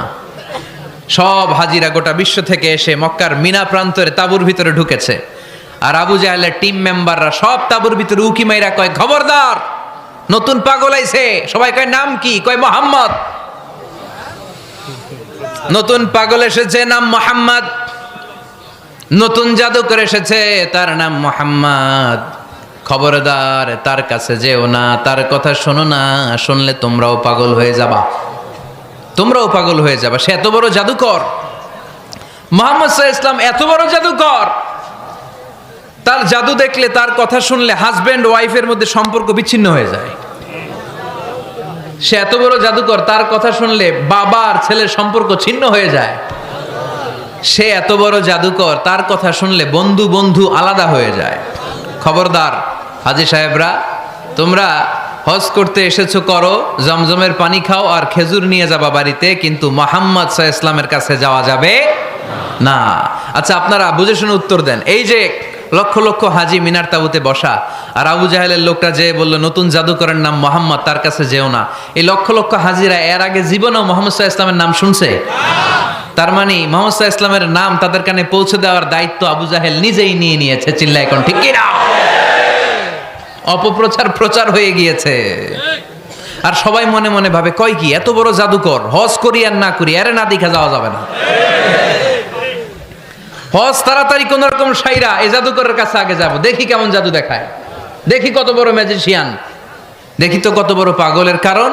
সব হাজিরা গোটা বিশ্ব থেকে এসে মক্কার মিনা প্রান্তরে তাঁবুর ভিতরে ঢুকেছে। আর আবু জাহেলের টিম মেম্বাররা সব তাবুর ভিতরে উকি মাইরা কয়, খবরদার, নতুন পাগল আইছে। সবাই কয়, নাম কি? কয়, মোহাম্মদ। নতুন পাগল এসেছে, নাম মোহাম্মদ। নতুন জাদুকর এসেছে, তার নাম মোহাম্মদ। খবরদার, তার কাছে যেও না, তার কথা শোনো না, শুনলে তোমরাও পাগল হয়ে যাবা, তোমরাও পাগল হয়ে যাবা। সে এত বড় জাদুকর, মুহাম্মদ সাল্লাল্লাহু আলাইহি ওয়াসাল্লাম এত বড় জাদুকর। তার জাদু দেখলে, তার কথা শুনলে হাজব্যান্ড ওয়াইফের মধ্যে সম্পর্ক বিচ্ছিন্ন হয়ে যায়। সে এত বড় জাদুকর, তার কথা শুনলে বাবা আর ছেলের সম্পর্ক ছিন্ন হয়ে যায়। সে এত বড় জাদুকর, তার কথা শুনলে বন্ধু বন্ধু আলাদা হয়ে যায়। খবরদার হাজী সাহেবরা, তোমরা হজ করতে এসেছো, করো, জমজমের পানি খাও আর খেজুর নিয়ে যাবা বাড়িতে, কিন্তু মুহাম্মদ সাল্লাল্লাহু আলাইহি ওয়াসাল্লামের কাছে যাওয়া যাবে না। আচ্ছা, আপনারা বুঝে শুনে উত্তর দেন। এই যে লক্ষ লক্ষ হাজি মিনার তাবুতে বসা, আর আবু জাহেলের লোকটা যে বলল নতুন জাদুকরের নাম মোহাম্মদ, তার কাছে যেও না, এই লক্ষ লক্ষ হাজিরা এর আগে জীবনেও মুহাম্মদ সাল্লাল্লাহু আলাইহি ওয়াসাল্লামের নাম শুনছে? তার মানে মুহাম্মদ সাল্লাল্লাহু আলাইহি ওয়াসাল্লামের নাম তাদের কানে পৌঁছে দেওয়ার দায়িত্ব আবু জাহেল নিজেই নিয়ে নিয়েছে। চিল্লায় এখন ঠিক কি না? অপপ্রচার প্রচার হয়ে গিয়েছে। আর সবাই মনে মনে ভাবে, কয় কি, এত বড় জাদুকর, হজ করি আর না করি, আরে না দেখা যাওয়া যাবে না। হজ তাড়াতাড়ি কোন রকম সাইরা এই জাদুকরের কাছে আগে যাব, দেখি কেমন জাদু দেখায়, দেখি কত বড় ম্যাজিশিয়ান, দেখি তো কত বড় পাগলের। কারণ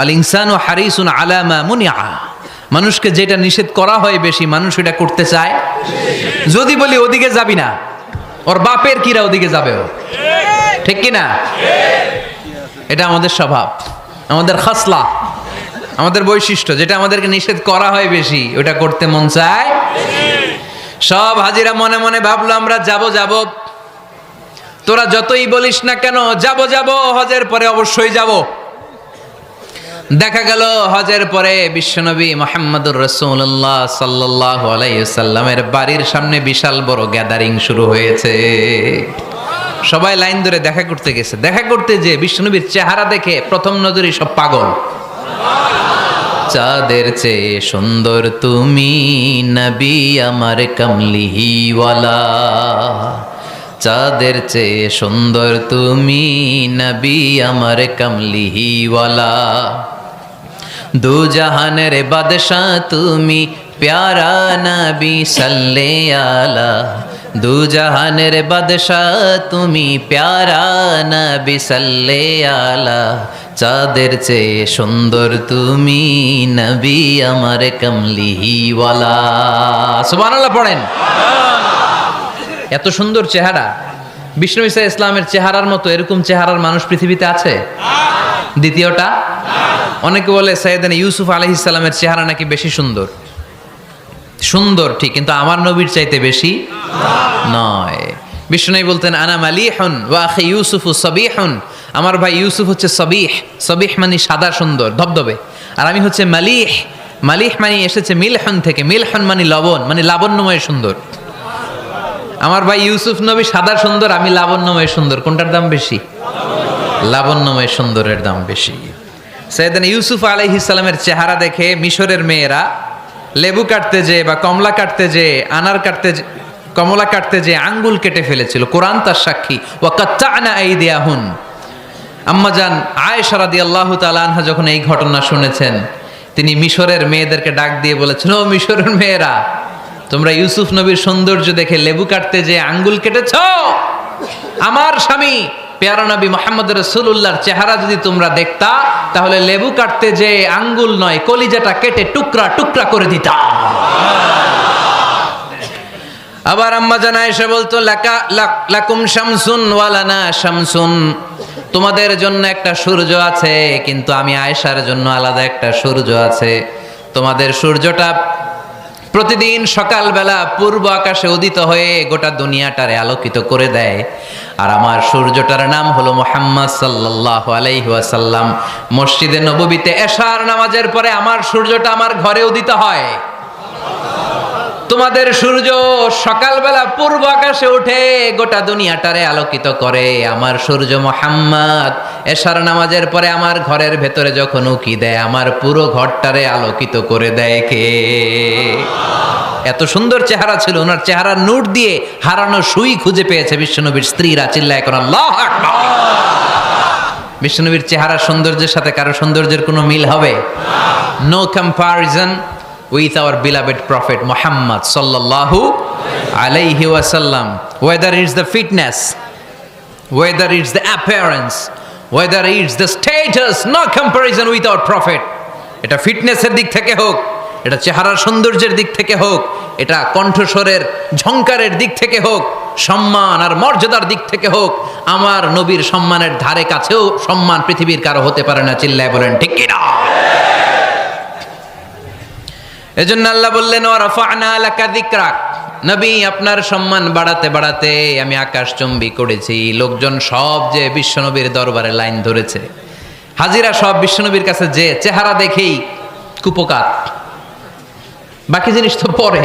আল ইনসানু হারিসুন আলা মা মুনিআ, মানুষকে যেটা নিষেধ করা হয় বেশি, মানুষ এটা করতে চায়। যদি বলি ওদিকে যাবি না, ওর বাপের কিরা ওদিকে যাবে, ও ঠিক কি না? এটা আমাদের স্বভাব, আমাদের খাসলা, আমাদের বৈশিষ্ট্য। যেটা আমাদেরকে নিষেধ করা হয় বেশি, ওটা করতে মন চায়। সব হাজিরা মনে মনে ভাবলো, আমরা যাব যাব, তোরা যতই বলিস না কেন যাব যাব, হজের পরে অবশ্যই যাব। দেখা গেল হজের পরে বিশ্বনবী মুহাম্মদুর রাসূলুল্লাহ সাল্লাল্লাহু আলাইহি ওয়াসাল্লামের বাড়ির সামনে বিশাল বড় গ্যাদারিং শুরু হয়েছে। সবাই লাইন ধরে দেখা করতে গেছে। দেখা করতে যে বিশ্বনবীর চেহারা দেখে প্রথম নজরেই সব পাগল। চাঁদের চেয়ে সুন্দর তুমি নবী আমার কামলিওয়ালা, চাঁদের চেয়ে সুন্দর তুমি নবী আমার কামলিওয়ালা, দু জাহানের বাদশাহ তুমি প্যারা নবী সাল্লে আলা, দু জাহানের বাদশাহ তুমি প্যারা নবী সাল্লে আলা, চাঁদের চেয়ে সুন্দর তুমি নবী আমার কামলিওয়ালা। সুবহানাল্লাহ পড়েন। এত সুন্দর চেহারা, বিষ্ণু ঈসা ইসলামের চেহারার মতো এরকম চেহারার মানুষ পৃথিবীতে আছে? দ্বিতীয়টা, অনেকে বলে সাইয়েদনা ইউসুফ আলাইহিস সালামের চেহারা নাকি বেশি সুন্দর। সুন্দর ঠিক, কিন্তু আমার নবীর চাইতে বেশি নয়। বিষ্ণু বলতেন, আনা মালিহুন ওয়া আখি ইউসুফু সাবিহুন, আমার ভাই ইউসুফ হচ্ছে সাবিহ, সাবিহ মানে সাদা সুন্দর ধবধবে, আর আমি হচ্ছে মালিহ, মালিহ মানে এসেছে মিলহন থেকে, মিলহন মানে লবণ, মানে লাবণ্যময় সুন্দর। আমার ভাই ইউসুফ নবী সাদা সুন্দর, আমি লাবণ্যময় সুন্দর। কোনটার দাম বেশি? লাবণ্যময় সুন্দরের দাম বেশি। সাইয়েদনা ইউসুফ আলাইহিস সালামের চেহারা দেখে মিশরের মেয়েরা লেবু কাটতে যে বা কমলা কাটতে যে, আনার কাটতে, কমলা কাটতে যে আঙ্গুল কেটে ফেলেছিল। কোরআন তার সাক্ষী, ওয়া কাত্তা'না আইদিয়াহুন। আম্মাজান আয়েশা রাদিয়াল্লাহু তাআলা আনহা যখন এই ঘটনা শুনেছেন, তিনি মিশরের মেয়েদেরকে ডাক দিয়ে বলেছেন, ও মিশরের মেয়েরা, তোমরা ইউসুফ নবীর সৌন্দর্য দেখে লেবু কাটতে যে আঙ্গুল কেটেছ, আমার স্বামী প্যারা নবী মুহাম্মদ রাসূলুল্লাহর চেহারা যদি তোমরা দেখতা, তাহলে লেবু কাটতে যে আঙ্গুল নয়, কলিজাটা কেটে টুকরা টুকরা করে দিতা। আবার আম্মা জানা এসে বলতো, লাকুম শামসুন ওয়া লানা শামসুন, তোমাদের জন্য একটা সূর্য আছে, কিন্তু আমি আয়েশার জন্য আলাদা একটা সূর্য আছে। তোমাদের সূর্যটা প্রতিদিন সকালবেলা পূর্ব আকাশে উদিত হয়ে গোটা দুনিয়াটারে আলোকিত করে দেয়, আর আমার সূর্যটার নাম হলো মুহাম্মদ সাল্লাল্লাহু আলাইহি ওয়াসাল্লাম। মসজিদে নববীতে এশার নামাজের পরে আমার সূর্যটা আমার ঘরে উদিত হয়। তোমাদের সূর্য সকালবেলা পূর্ব আকাশে উঠে গোটা দুনিয়াটারে আলোকিত করে, আমার সূর্য মুহাম্মদ এশার নামাজের পরে আমার ঘরের ভেতরে যখন উকি দেয়, আমার পুরো ঘরটারে আলোকিত করে দেয় কে? এত সুন্দর চেহারা ছিল, ওনার চেহারার নূর দিয়ে হারানো সুই খুঁজে পেয়েছে বিশ্বনবীর স্ত্রীরা। চিল্লায় কোন আল্লাহু আকবার। বিশ্বনবীর চেহারার সৌন্দর্যের সাথে কারো সৌন্দর্যের কোনো মিল হবে? No comparison with our beloved prophet Muhammad সাল্লাল্লাহু আলাইহি ওয়াসাল্লাম। Whether it's the fitness, whether it's the appearance, whether it's the status, no comparison with our prophet. এটা ফিটনেসের দিক থেকে হোক, এটা চেহারার সৌন্দর্যের দিক থেকে হোক, এটা কণ্ঠস্বরের ঝংকারের দিক থেকে হোক, সম্মান আর মর্যাদার দিক থেকে হোক, আমার নবীর সম্মানের ধারে কাছেও সম্মান পৃথিবীর কারো হতে পারে না। চিল্লায় বলেন ঠিক কি না? এজন্য আল্লাহ বললেন ওয়া রাফা'না লাকা যিকরাক, নবী আপনার সম্মান বাড়াতে বাড়াতে আমি আকাশচুম্বী করেছি। লোকজন সব যে বিশ্বনবীর দরবারে লাইন ধরেছে, হাজিরা সব বিশ্বনবীর কাছে, যে চেহারা দেখেই কুপকাত, বাকি জিনিস তো পরে।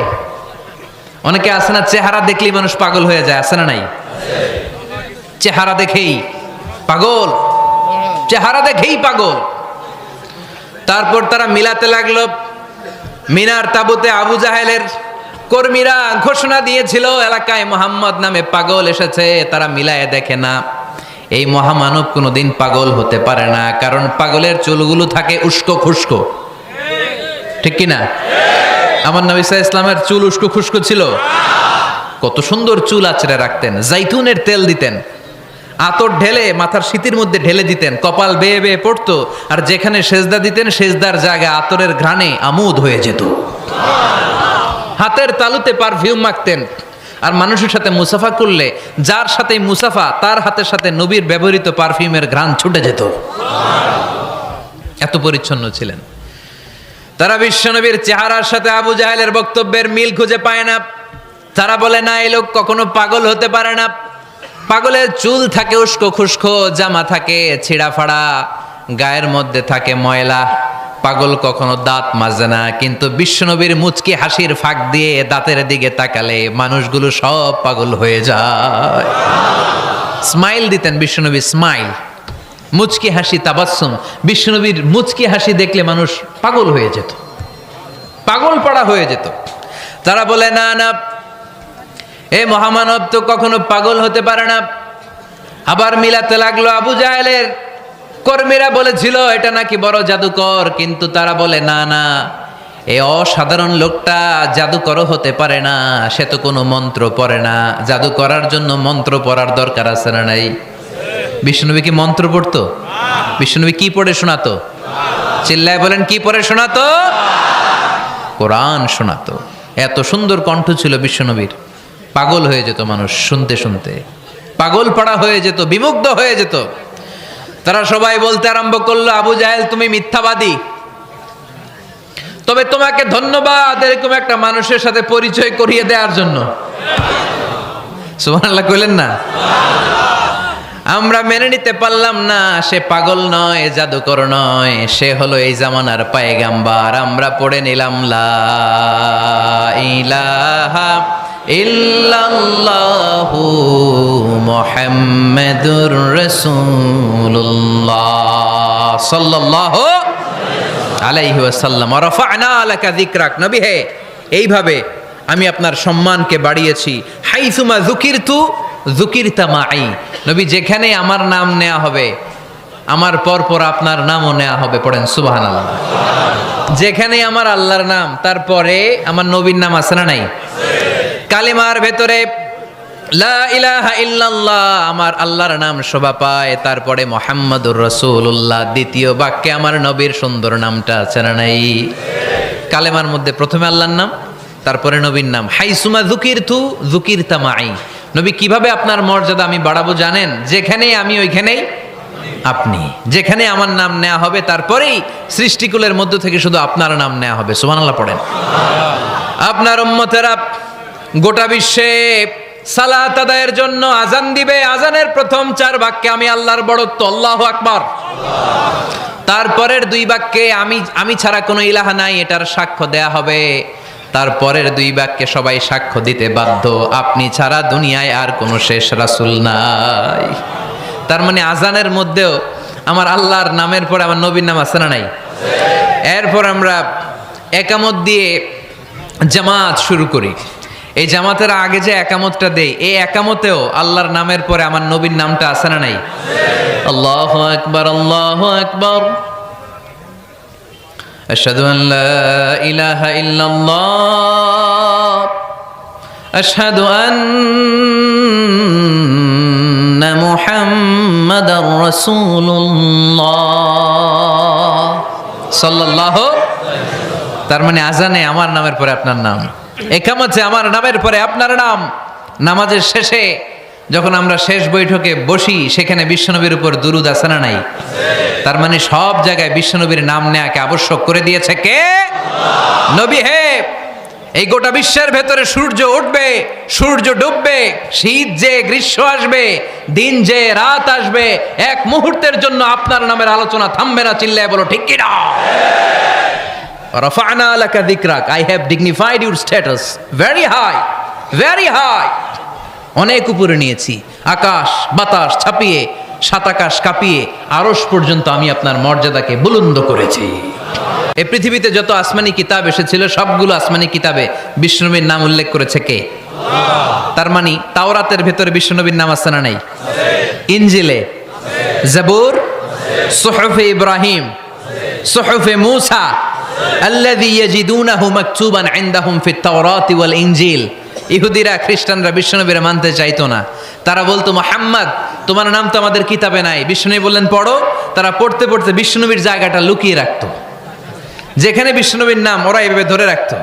অনেকে আছে না, চেহারা দেখলেই মানুষ পাগল হয়ে যায়, আছে না নাই? চেহারা দেখেই পাগল, চেহারা দেখেই পাগল। তারপর তারা মিলাতে লাগলো। মিনার তাবুতে আবু জাহেলের কর্মীরা ঘোষণা দিয়েছিল এলাকায় মুহাম্মদ নামে পাগল এসেছে। তারা মিলায়ে দেখে না, এই মহামানব কোনোদিন পাগল হতে পারে না, কারণ পাগলের চুলগুলো থাকে উস্কো খুস্কো, ঠিক কি না? আমার নবী সাল্লাল্লাহু আলাইহি ওয়াসাল্লামের চুল উস্কো খুস্কো ছিল? কত সুন্দর চুল আঁচড়ে রাখতেন, জাইতুনের তেল দিতেন, আতর ঢেলে মাথার শীতের মধ্যে ঢেলে দিতেন, কপাল বেয়ে বেয়ে পড়তো, আর যেখানে সেজদা দিতেন সেজদার জায়গা আতরের ঘ্রাণে আমোদ হয়ে যেত। হাতের তালুতে পারফিউম মাখতেন, আর মানুষের সাথে মুসাফা করলে যার সাথে মুসাফা তার হাতের সাথে নবীর ব্যবহৃত পারফিউমের ঘ্রাণ ছুটে যেত। এত পরিচ্ছন্ন ছিলেন তারা। বিশ্বনবীর চেহারার সাথে আবু জাহেলের বক্তব্যের মিল খুঁজে পায় না। তারা বলে না, এই লোক কখনো পাগল হতে পারে না। পাগলের চুল থাকে উস্কো খুস্কো, জামা থাকে ছিঁড়া ফাড়া, গায়ের মধ্যে থাকে ময়লা। পাগল কখনো দাঁত মাজে না, কিন্তু বিশ্বনবীর মুচকি হাসির ফাঁক দিয়ে দাঁতের দিকে তাকালে মানুষগুলো সব পাগল হয়ে যায়। স্মাইল দিতেন বিশ্বনবী, স্মাইল, মুচকি হাসি, তাবাসসুম। বিশ্বনবীর মুচকি হাসি দেখলে মানুষ পাগল হয়ে যেত, পাগল পাড়া হয়ে যেত। তারা বলে না না, এ মহামানব তো কখনো পাগল হতে পারে না। আবার মিলাতে লাগলো। আবু জাহেলের কর্মীরা বলেছিল এটা নাকি বড় জাদুকর, কিন্তু তারা বলে না না, এই অসাধারণ লোকটা জাদুকর হতে পারে না, সে তো কোনো মন্ত্র পড়ে না। জাদু করার জন্য মন্ত্র পড়ার দরকার আছে না নাই? বিষ্ণুনবী কি মন্ত্র পড়তো? বিষ্ণুনবী কি পড়ে শোনাতো? চিল্লায় বলেন, কি পড়ে শোনাতো? কোরআন শোনাতো। এত সুন্দর কণ্ঠ ছিল বিশ্বনবীর, পাগল হয়ে যেত মানুষ শুনতে শুনতে, পাগল পাড়া হয়ে যেত, বিমুগ্ধ হয়ে যেত। তারা সবাই বলতে আরম্ভ করলো, আবু জাহেল তুমি মিথ্যাবাদী, তবে তোমাকে ধন্যবাদ এরকম একটা মানুষের সাথে পরিচয় করিয়ে দেওয়ার জন্য। সুবহানাল্লাহ কইলেন না? আমরা মেনে নিতে পারলাম না সে পাগল নয়, জাদুকর নয়, সে হলো এই জামানার পায়গাম্বার। আমরা পড়ে নিলাম লা ইলাহা ইল্লাল্লাহু মুহাম্মাদুর রাসূলুল্লাহ সাল্লাল্লাহু আলাইহি ওয়াসাল্লাম। ওয়া রাফা'না লাকা যিকরাক, নবী হে এইভাবে আমি আপনার সম্মানকে বাড়িয়েছি। হাইসুমা যুকিরতু যুকিরতা মাই, নবী যেখানে আমার নাম নেওয়া হবে আমার পর পর আপনার নামও নেওয়া হবে। পড়েন সুবহানাল্লাহ। যেখানে আমার আল্লাহর নাম, তারপরে আমার নবীর নাম আছে না নাই? কালিমার ভেতরে লা ইলাহা ইল্লাল্লাহ আমার আল্লাহর নাম শোভা পায়, তারপরে মুহাম্মাদুর রাসূলুল্লাহ দ্বিতীয় বাক্যে আমার নবীর সুন্দর নামটা আছে না নাই? কালেমার মধ্যে প্রথমে আল্লাহর নাম, তারপরে নবীর নাম। হাইসুমা যুকিরতু যুকিরতা মাই, নবী কিভাবে আপনার মর্যাদা আমি বাড়াবো জানেন? যেখানে আমি ওইখানেই আপনি, যেখানে আমার নাম নেওয়া হবে তারপরেই সৃষ্টিকুলের মধ্য থেকে শুধু আপনার নাম নেওয়া হবে। সুবহানাল্লাহ পড়েন। আপনার উম্মতেরা গোটা বিশ্বে সালাত আদায়ের জন্য আজান দিবে, আজানের প্রথম 4 বাক্যে আমি আল্লাহর বড়ত্ব আল্লাহু আকবার, তারপরের 2 বাক্যে আমি ছাড়া কোনো ইলাহা নাই এটার সাক্ষ্য দেয়া হবে, তারপরের 2 বাক্যে সবাই সাক্ষ্য দিতে বাধ্য আপনি ছাড়া দুনিয়ায় আর কোনো শেষ রাসূল নাই। তার মানে আজানের মধ্যেও আমার আল্লাহর নামের পরে আমার নবীর নাম আছে না নাই? এরপর আমরা একামত দিয়ে জামাত শুরু করি। এই জামাতের আগে যে একামতটা দেই, এই একামতেও আল্লাহর নামের পরে আমার নবীর নামটা আছে না নাই? আল্লাহু আকবার, আল্লাহু আকবার। আশহাদু আন লা ইলাহা ইল্লাল্লাহ, আশহাদু আন্না মুহাম্মাদার রাসূলুল্লাহ সাল্লাল্লাহু। তার মানে আজানে আমার নামের পরে আপনার নাম, একামতে আমার নামের পরে আপনার নাম। নামাজের শেষে যখন আমরা শেষ বৈঠকে বসি, সেখানে বিশ্বনবীর উপর দুরূদ আছে না নাই? তার মানে সব জায়গায় বিশ্বনবীর নাম নেয়াকে আবশ্যক করে দিয়েছে কে? নবী হে। এই গোটা বিশ্বের ভেতরে সূর্য উঠবে, সূর্য ডুববে, শীত যে গ্রীষ্ম আসবে, দিন যে রাত আসবে, এক মুহূর্তের জন্য আপনার নামের আলোচনা থামবে না। চিল্লায় বলো ঠিক কি না? রাফা'না লাকা যিকরাক, I have dignified your status very high, very high। অনেক উপরে নিয়েছি, আকাশ বাতাস ছাপিয়ে, সাত আকাশ কাঁপিয়ে আরশ পর্যন্ত আমি আপনার মর্যাদাকে বুলন্দ করেছি। এই পৃথিবীতে যত আসমানি কিতাব এসেছিল, সবগুলো আসমানি কিতাবে বিষ্ণুনবীর নাম উল্লেখ করেছে কে? তার মানে তাওরাতের ভেতরে বিষ্ণুনবীর নাম আছে না নাই? ইনজিলে, জাবুর, সুহুফে ইব্রাহিম, সুহুফে মূসা, আল্লাযী ইয়াজিদুনাহু মাকতুবান ইনদাহুম ফিত তাওরাতি ওয়াল ইনজিল। ইহুদিরা খ্রিস্টানরা বিশ্বনবীরা মানতে চাইতো না। তারা বলতো, মুহাম্মদ তোমার নাম তো আমাদের কিতাবে নাই। বিশ্বনবী বললেন পড়ো। তারা পড়তে পড়তে বিশ্বনবীর জায়গাটা লুকিয়ে রাখতো, যেখানে বিশ্বনবীর নাম ওরা এভাবে ধরে রাখতো।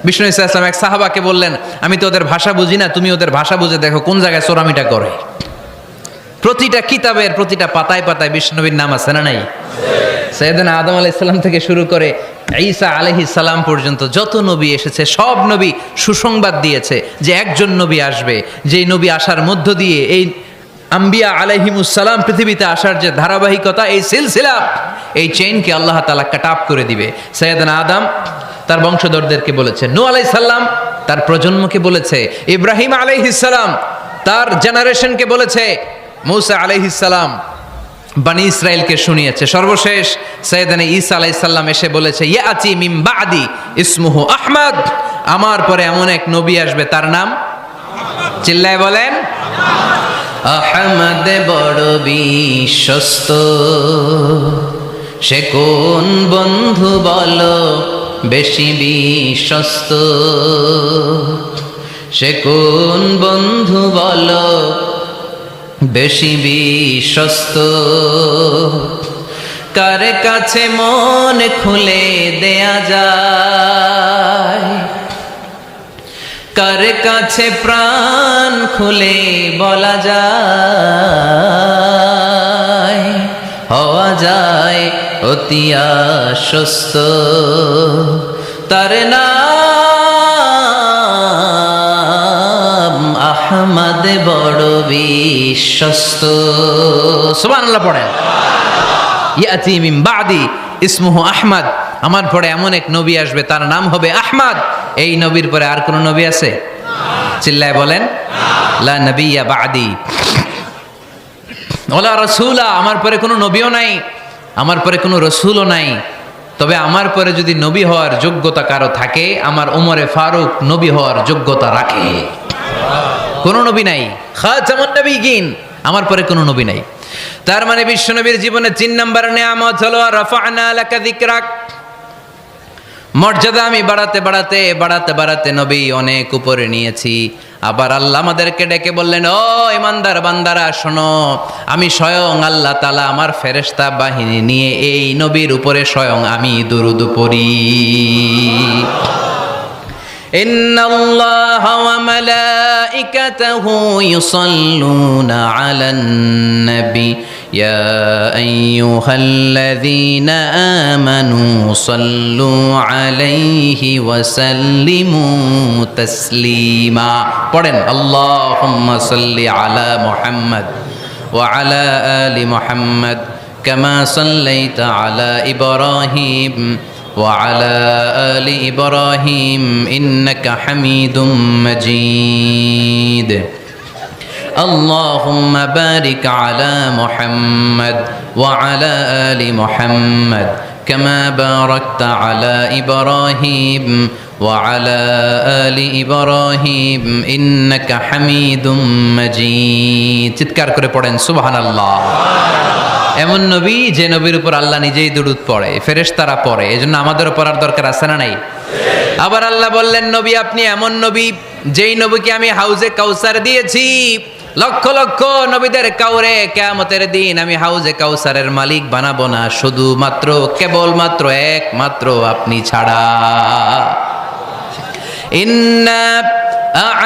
বিষ্ণু ইসা ইসলাম এক সাহাবাকে বললেন, আমি তো ওদের ভাষা বুঝি না, তুমি ওদের ভাষা বুঝে দেখো কোন জায়গায় চোরামিটা করে। প্রতিটা কিতাবের প্রতিটা পাতায় পাতায় বিশ্বনবীর নাম আছে না নাই? সাইয়েদনা আদম আলাইহিস সালাম থেকে শুরু করে ঈসা আলাইহিস সালাম পর্যন্ত যত নবী এসেছে, সব নবী সুসংবাদ দিয়েছে যে একজন নবী আসবে, যেই নবী আসার মধ্য দিয়ে এই আম্বিয়া আলাইহিমুস সালাম পৃথিবীতে আসার যে ধারাবাহিকতা, এই সিলসিলা, এই চেইনকে আল্লাহ তাআলা কাট অফ করে দিবে। সাইয়েদনা আদম তার বংশধরদেরকে বলেছে, নূহ আলাইহিস সালাম তার প্রজন্মকে বলেছে, ইব্রাহিম আলাইহিস সালাম তার জেনারেশনকে বলেছে, মূসা আলাইহিস সালাম বনি ইসরাইলকে শুনিয়েছে। সর্বশেষ সাইয়েদনা ঈসা আলাইহিস সালাম এসে বলেছে, ইয়াতি মিন বাদি ইসমুহু আহমদ, আমার পরে এমন এক নবী আসবে তার নাম, চিল্লায় বলেন, আহমদ বড় বিশ্বস্ত, সে কোন বন্ধু বলো বেশি বিশ্বস্ত, সে কোন বন্ধু বলো বেশি বিশ্বস্ত, কার কাছে মন খুলে দেয়া যায়, কার কাছে প্রাণ খুলে বলা যায়, হওয়া যায় অতি আশ্বস্ত, তার নাম আহমদ বড় বিশ্বস্ত। সুবহানাল্লাহ পড়েন। ইয়াতি মিন বাদি ইসমুহু আহমদ, আমার পরে এমন এক নবী আসবে তার নাম হবে আহমদ। এই নবীর পরে আর কোন নবী আছে? চিল্লায় বলেন, লা নবিয়্যা বাদি ওয়ালা রাসূলা, আমার পরে কোনো নবীও নাই, আমার পরে কোনো রাসূলও নাই। তবে আমার পরে যদি নবী হওয়ার যোগ্যতা কারো থাকে, আমার ওমরে ফারুক নবী হওয়ার যোগ্যতা রাখে। কোনো নবী নাই, খাতামুন নবিয়্যিন, আমার পরে কোনো নবী নাই। তার মানে বিশ্বনবীর জীবনে 3 নম্বর নিয়ামত হলো রাফা'না লাকা যিকরাক। মর্যাদা আমি বাড়াতে বাড়াতে বাড়াতে বাড়াতে নবী অনেক উপরে নিয়েছি। আবার আল্লাহ আমাদেরকে ডেকে বললেন, ও ইমানদার বান্দারা শোনো, আমি স্বয়ং আল্লাহ তাআলা আমার ফেরেশতা বাহিনী নিয়ে এই নবীর উপরে স্বয়ং আমি দুরূদ পড়ি। ইন্নাল্লাহা ওয়া মালাইকাতাহু ইউসাল্লুনা আলান নবী ইয়া আইয়ুহাল্লাযীনা আমানু সাল্লু আলাইহি ওয়া সাল্লিমু তাসলিমা। পড়েন, আল্লাহুম্মা সাল্লি আলা মুহাম্মদ ওয়া আলা আলি মুহাম্মদ কামা সাল্লাইতা আলা ইব্রাহিম وعلى آل إبراهيم إنك حميد مجيد اللهم بارك على محمد وعلى آل محمد কামা বারাকতা আলা ইব্রাহিম ওয়া আলা আলি ইব্রাহিম ইন্নাকা হামিদুম মাজিদ। চিৎকার করে পড়েন সুবহানাল্লাহ। এমন নবী যে নবীর উপর আল্লাহ নিজেই দুরূদ পড়ে, ফেরেশতারা পড়ে, এজন্য আমাদেরও পড়ার দরকার আছে না নাই? আবার আল্লাহ বললেন, নবী আপনি এমন নবী যেই নবীকে আমি হাউজে কাউসার দিয়েছি, লক্ষ লক্ষ নবীদের কাউরে কিয়ামতের দিন আমি হাউজে কাউসারের মালিক বানাবো না, শুধুমাত্র কেবলমাত্র একমাত্র আপনি ছাড়া। ইন্না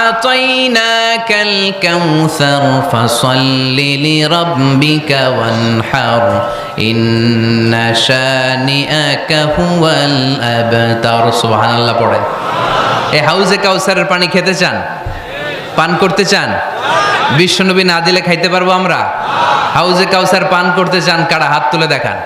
আ'তাইনাকাল কাউসার ফাসাল্লি লিরাব্বিকা ওয়ানহার ইন্না শানিআকা হুয়াল আবতার। সুবহানাল্লাহ পড়েন। এই হাউজে কাউসারের পানি খেতে চান? পান করতে চান? বিশ্বনবী না দিলে খাইতে পারবো আমরা? হাউজে কাউসার পান করতে চান কারা? হাত তুলে দেখান।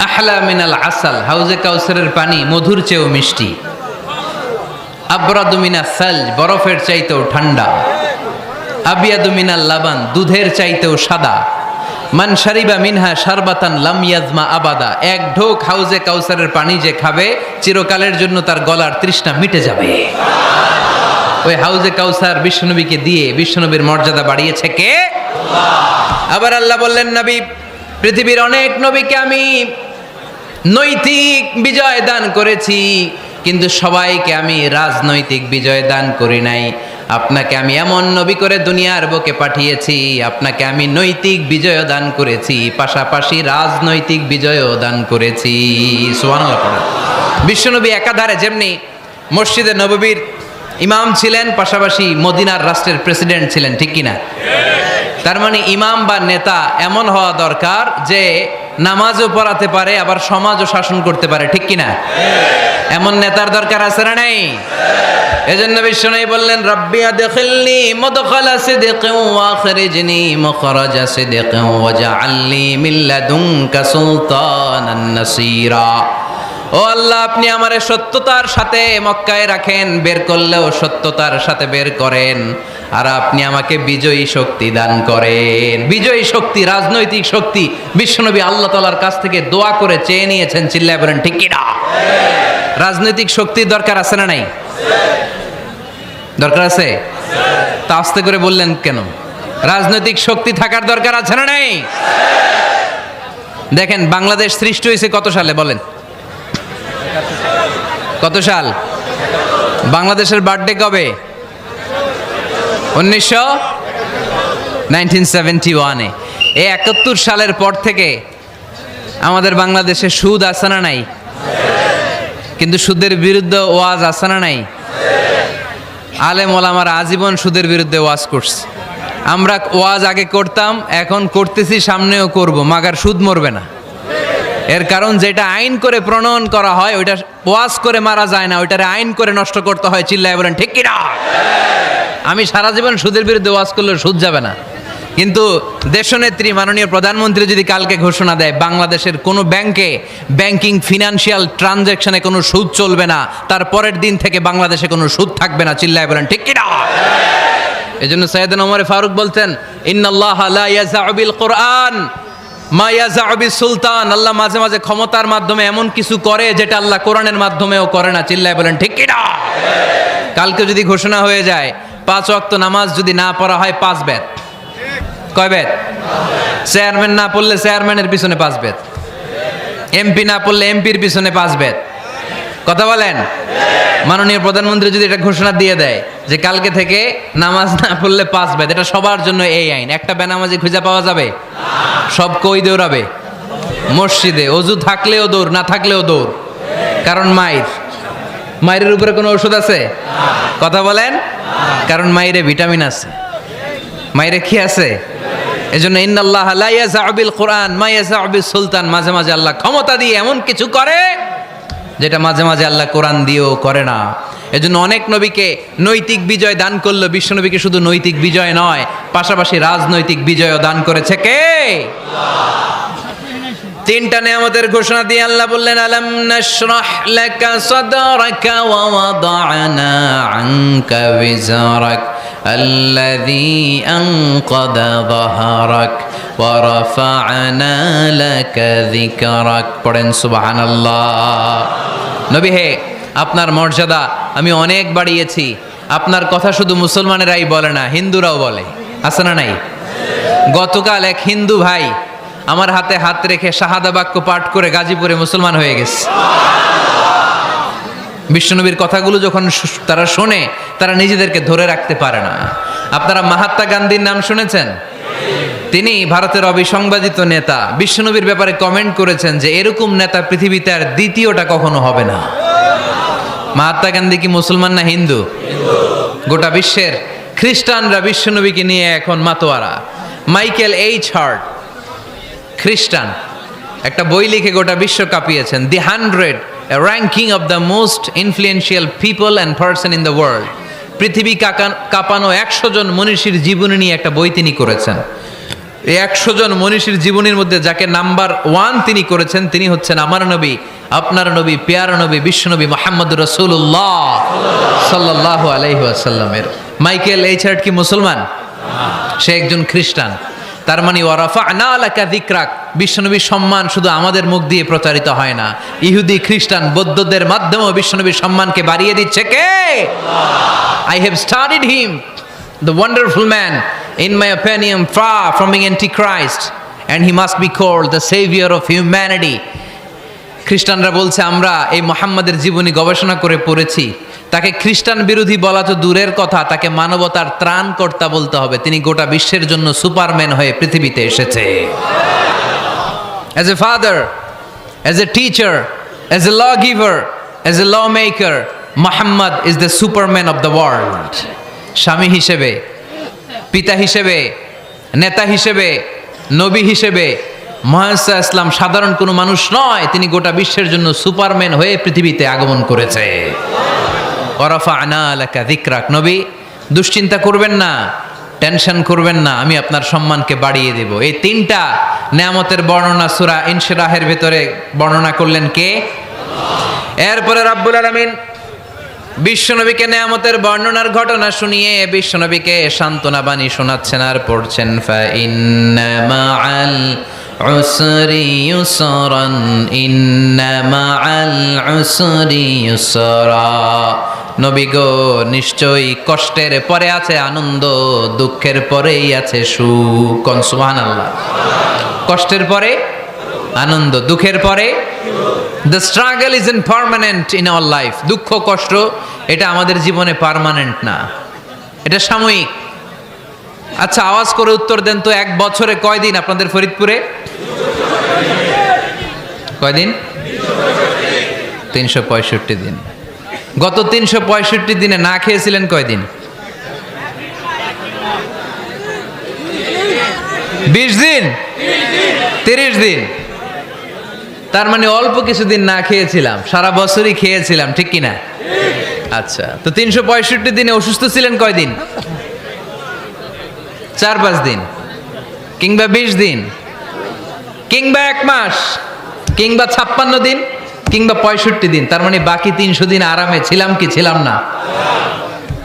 আহলা মিনাল আসাল, হাউজে কাউসারের পানি মধুর চেয়েও মিষ্টি। আবরাদু মিনাস সালজ, বরফের চাইতেও ঠান্ডা। আবিয়াদু মিনাল লাবান, দুধের চাইতেও সাদা। মান শারিবা মিনহা শারবাতান লাম ইয়াজমা আবাদা, এক ঢোক হাউজে কাউসারের পানি যে খাবে চিরকালের জন্য তার গলার তৃষ্ণা মিটে যাবে। ওই হাউজে কাউসার বিশ্বনবীকে দিয়ে বিশ্বনবীর মর্যাদা বাড়িয়েছে কে? আল্লাহ। আবার আল্লাহ বললেন, নবী পৃথিবীর অনেক নবীকে আমি নৈতিক বিজয় দান করেছি, কিন্তু সবাইকে আমি রাজনৈতিক বিজয় দান করি নাই। আপনাকে আমি এমন নবী করে দুনিয়ার বুকে পাঠিয়েছি, আপনাকে আমি নৈতিক বিজয় দান করেছি, পাশাপাশি রাজনৈতিক বিজয়ও দান করেছি। সুবহানাল্লাহ পড়েন। বিশ্বনবী একাধারে যেমনি মসজিদে নববীর ইমাম ছিলেন, পাশাপাশি মদিনার রাষ্ট্রের প্রেসিডেন্ট ছিলেন, ঠিক কিনা? তার মানে ইমাম বা নেতা এমন হওয়া দরকার যে নামাজও পড়াতে পারে, আবার সমাজও শাসন করতে পারে, ঠিক কিনা? এমন নেতার দরকার আছে না নাই? এজন্য বিশ্বনবী বললেন, রাব্বি আদখিলনি মুদখালা সিদকিন ওয়া আখরিজনি মুখরাজা সিদকিন ওয়াজআলনি মিন লাদুনকা সুলতানান নাসীরা। ও আল্লাহ, আপনি আমারে সত্যতার সাথে মক্কায় রাখেন, বের করলেও সত্যতার সাথে বের করেন, আর আপনি আমাকে বিজয়ী শক্তি দান করেন। বিজয়ী শক্তি, রাজনৈতিক শক্তি বিশ্বনবী আল্লাহ তাআলার কাছ থেকে দোয়া করে চেয়ে নিয়েছেন। চিল্লায় বলেন ঠিক কিনা? রাজনৈতিক শক্তির দরকার আছে না নাই? দরকার আছে? তা আস্তে করে বললেন কেন? রাজনৈতিক শক্তি থাকার দরকার আছে না নাই? দেখেন, বাংলাদেশ সৃষ্টি হয়েছে কত সালে বলেন? কত সাল? বাংলাদেশের বার্থডে কবে? 1971-এ। এই 71 সালের পর থেকে আমাদের বাংলাদেশে সুদ আছে না নাই? কিন্তু সুদের বিরুদ্ধে ওয়াজ আছে না নাই? আলেম ওলামারা আজীবন সুদের বিরুদ্ধে ওয়াজ করছে। আমরা ওয়াজ আগে করতাম, এখন করতেছি, সামনেও করব, মাগার সুদ মরবে না। এর কারণ যেটা আইন করে প্রণয়ন করা হয় ওইটা ওয়াজ করে মারা যায় না, ওইটারে আইন করে নষ্ট করতে হয়। চিল্লায় বলেন ঠিক কিনা? আমি সারা জীবন সুদের বিরুদ্ধে ওয়াজ করলে সুদ যাবে না, কিন্তু দেশনেত্রী মাননীয় প্রধানমন্ত্রী যদি কালকে ঘোষণা দেয় বাংলাদেশের কোনো ব্যাংকে ব্যাংকিং ফিনান্সিয়াল ট্রানজ্যাকশনে কোনো সুদ চলবে না, তার পরের দিন থেকে বাংলাদেশে কোনো সুদ থাকবে না। চিল্লায় বলেন ঠিক কিনা? এজন্য সাইয়েদনা ওমর ফারুক বলতেন, ইন্নাল্লাহা লা ইয়াযাউ বিল কুরআন মা ইয়াযাউ বিস সুলতান। আল্লাহ মাঝে মাঝে ক্ষমতার মাধ্যমে এমন কিছু করে যেটা আল্লাহ কোরআনের মাধ্যমেও করে না। চিল্লায় বলেন ঠিক কিনা? কালকে যদি ঘোষণা হয়ে যায় 5 ওয়াক্ত নামাজ যদি না পড়া হয় 5 বেত। কয় বেত? চেয়ারম্যান না পড়লে চেয়ারম্যানের পিছনে 5 বেত, এমপি না পড়লে এমপির পিছনে 5 বেত। কথা বলেন? মাননীয় প্রধানমন্ত্রী যদি এটা ঘোষণা দিয়ে দেয় যে কালকে থেকে নামাজ না পড়লে 5 বেত, এটা সবার জন্য এই আইন। একটা বেনামাজি খুঁজে পাওয়া যাবে? সব কই দৌড়াবে? মসজিদে। অজু থাকলেও দৌড়, না থাকলেও দৌড়। কারণ মায়ের উপরে কোনো ওষুধ আছে? কথা বলেন? কারণ মায়েরে ভিটামিন আছে, মায়েরে কি আছে? এজন্য ইন্নাল্লাহা লা ইয়াযাউ বিল কুরআন মা ইয়াযাউ বিস সুলতান। মাঝে মাঝে আল্লাহ ক্ষমতা দিয়ে এমন কিছু করে যেটা মাঝে মাঝে আল্লাহ কোরআন দিয়েও করে না। এজন্য অনেক নবীকে নৈতিক বিজয় দান করলো, বিশ্বনবীকে শুধু নৈতিক বিজয় নয়, পাশাপাশি রাজনৈতিক বিজয়ও দান করেছে কে? তিনটা নিয়ামতের ঘোষণা দিয়ে আল্লাহ বললেন, আলাম নাশরাহ লাকা সাদরাকা ওয়া ওয়াদা'না আনকা বিজরাক আল্লাযী আনকাযা যাহরাক ওয়া রাফা'না লাকা যিকরাক। পড়েন সুবহানাল্লাহ। নবী হে, আপনার মর্যাদা আমি অনেক বাড়িয়েছি। আপনার কথা শুধু মুসলমানেরাই বলে না, হিন্দুরাও বলে, আছে না নাই? গতকাল এক হিন্দু ভাই আমার হাতে হাত রেখে শাহাদা বাক্য পাঠ করে গাজীপুরে মুসলমান হয়ে গেছে। বিশ্বনবীর কথাগুলো যখন তারা শোনে, তারা নিজেদেরকে ধরে রাখতে পারে না। আপনারা মহাত্মা গান্ধীর নাম শুনেছেন? তিনি ভারতের অবিসংবাদিত নেতা। বিশ্বনবীর ব্যাপারে কমেন্ট করেছেন যে এরকম নেতা পৃথিবীতে আর দ্বিতীয়টা কখনো হবে না। মহাত্মা গান্ধী কি মুসলমান না হিন্দু? গোটা বিশ্বের খ্রিস্টানরা বিশ্বনবীকে নিয়ে এখন মাতোয়ারা। মাইকেল এইচ হার্ট, খ্রিস্টান, একটা বই লিখে গোটা বিশ্ব কাঁপিয়েছেন, দি 100 ranking of the most influential people and person in the world. পৃথিবী কাঁপানো 100 জন মনীষীর জীবনী নিয়ে একটা বই তিনি করেছেন। এই 100 জন মনীষীর জীবনীর মধ্যে যাকে নাম্বার 1 তিনি করেছেন, তিনি হচ্ছেন আমার নবী, আপনার নবী, পেয়ারা নবী, বিশ্বনবী মুহাম্মদুর রাসূলুল্লাহ সাল্লাল্লাহু আলাইহি ওয়াসাল্লামের। মাইকেল এইচ হার্ট কি মুসলমান? সে একজন খ্রিস্টান। তার মানে ওয়া রাফা'না লাকা যিকরাক, বিশ্বনবীর সম্মান শুধু আমাদের মুখ দিয়ে প্রচারিত হয় না, ইহুদি, খ্রিস্টান, বৌদ্ধদের মাধ্যমেও বিশ্বনবীর সম্মানকে বাড়িয়ে দিচ্ছে কে? I have studied him, the wonderful man, in my opinion, far from being antichrist, and he must be called the savior of humanity. খ্রিস্টানরা বলছে, আমরা এই মুহাম্মাদের জীবনী গবেষণা করে পড়েছি, তাকে খ্রিস্টান বিরোধী বলা তো দূরের কথা, তাকে মানবতার ত্রাণকর্তা বলতে হবে। তিনি গোটা বিশ্বের জন্য সুপারম্যান হয়ে পৃথিবীতে এসেছে। As a father, as a teacher, as a lawgiver, as a lawmaker, Muhammad is the superman of the world. স্বামী হিসেবে, পিতা হিসেবে, নেতা হিসেবে, নবী হিসেবে মুহাম্মদ ইসলাম সাধারণ কোনো মানুষ নয়, তিনি গোটা বিশ্বের জন্য সুপারম্যান হয়ে পৃথিবীতে আগমন করেছে। ওয়া রাফা'না লাকা যিকরাক, নবী দুশ্চিন্তা করবেন না, টেনশন করবেন না, আমি আপনার সম্মানকে বাড়িয়ে দেব। এই তিনটা নিয়ামতের বর্ণনা সূরা ইনশিরাহের ভিতরে বর্ণনা করলেন কে? এরপরে রাব্বুল আলামিন বিশ্বনবীকে নিয়ামতের বর্ণনার ঘটনা শুনিয়ে বিশ্বনবীকে সান্ত্বনা বাণী শোনাচ্ছেন আর পড়ছেন, ফা ইন্না মাআল উসরি ইউসরান, ইন্না মাআল উসরি ইউসরা। নবী গো, নিশ্চয়ই কষ্টের পরে আছে আনন্দ, দুঃখের পরেই আছে সুখ। সুবহানাল্লাহ। কষ্টের পরে আনন্দ, দুঃখের পরে। The struggle isn't permanent in our life. দুঃখ কষ্ট এটা আমাদের জীবনে পার্মানেন্ট না, এটা সাময়িক। আচ্ছা, আওয়াজ করে উত্তর দেন তো, এক বছরে কয়দিন আপনাদের ফরিদপুরে? কয়দিন? 365 দিন। গত 365 দিনে না খেয়েছিলেন কয়দিন? 20 দিন, 30 দিন। তার মানে অল্প কিছুদিন না খেয়েছিলাম, সারা বছরই খেয়েছিলাম, ঠিক কিনা? আচ্ছা, তো 365 দিনে অসুস্থ ছিলেন কয়দিন? 4-5 দিন, কিংবা 20 দিন, কিংবা 1 মাস, কিংবা 56 দিন, কিংবা 65 দিন। তার মানে বাকি 300 দিন আরামে ছিলাম কি ছিলাম না?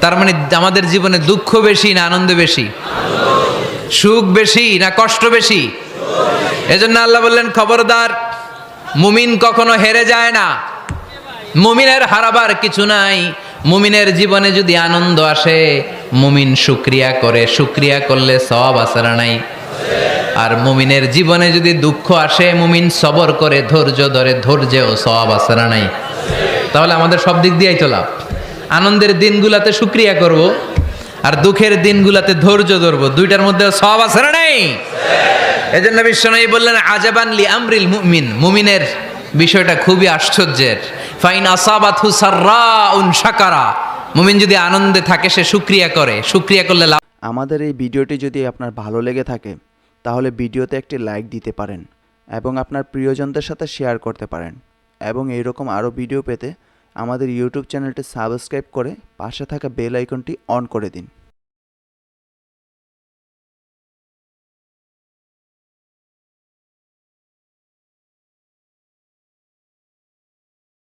তার মানে আমাদের জীবনে দুঃখ বেশি না আনন্দ বেশি? সুখ বেশি না কষ্ট বেশি? এজন্য আল্লাহ বললেন, খবরদার, মুমিন কখনো হেরে যায় না, মুমিনের হারাবার কিছু নাই। মুমিনের জীবনে যদি আনন্দ আসে, মুমিন শুকরিয়া করে, শুকরিয়া করলে সওয়াব আছে না নাই? আর মুমিনের জীবনে যদি দুঃখ আসে, মুমিন সবর করে, ধৈর্য ধরে, ধৈর্যেও সওয়াব আছে না নাই? তাহলে আমাদের সব দিক দিয়েই তো লাভ। আনন্দের দিনগুলাতে শুকরিয়া করব, আর দুঃখের দিনগুলাতে ধৈর্য ধরবো, দুইটার মধ্যে সওয়াব আছে না নাই? এজন্য বিশ্বনবী বললেন, আজাবান লি আমরিল মুমিন, মুমিনের বিষয়টা খুবই আশ্চর্যের। ফাইন আসাবাতহু সাররাউন শাকারা, মুমিন যদি আনন্দে থাকে সে শুকরিয়া করে, শুকরিয়া করলে লাভ। আমাদের এই ভিডিওটি যদি আপনার ভালো লেগে থাকে তাহলে ভিডিওতে একটি লাইক দিতে পারেন এবং আপনার প্রিয়জনদের সাথে শেয়ার করতে পারেন। এবং এইরকম আরও ভিডিও পেতে আমাদের ইউটিউব চ্যানেলটি সাবস্ক্রাইব করে পাশে থাকা বেল আইকনটি অন করে দিন।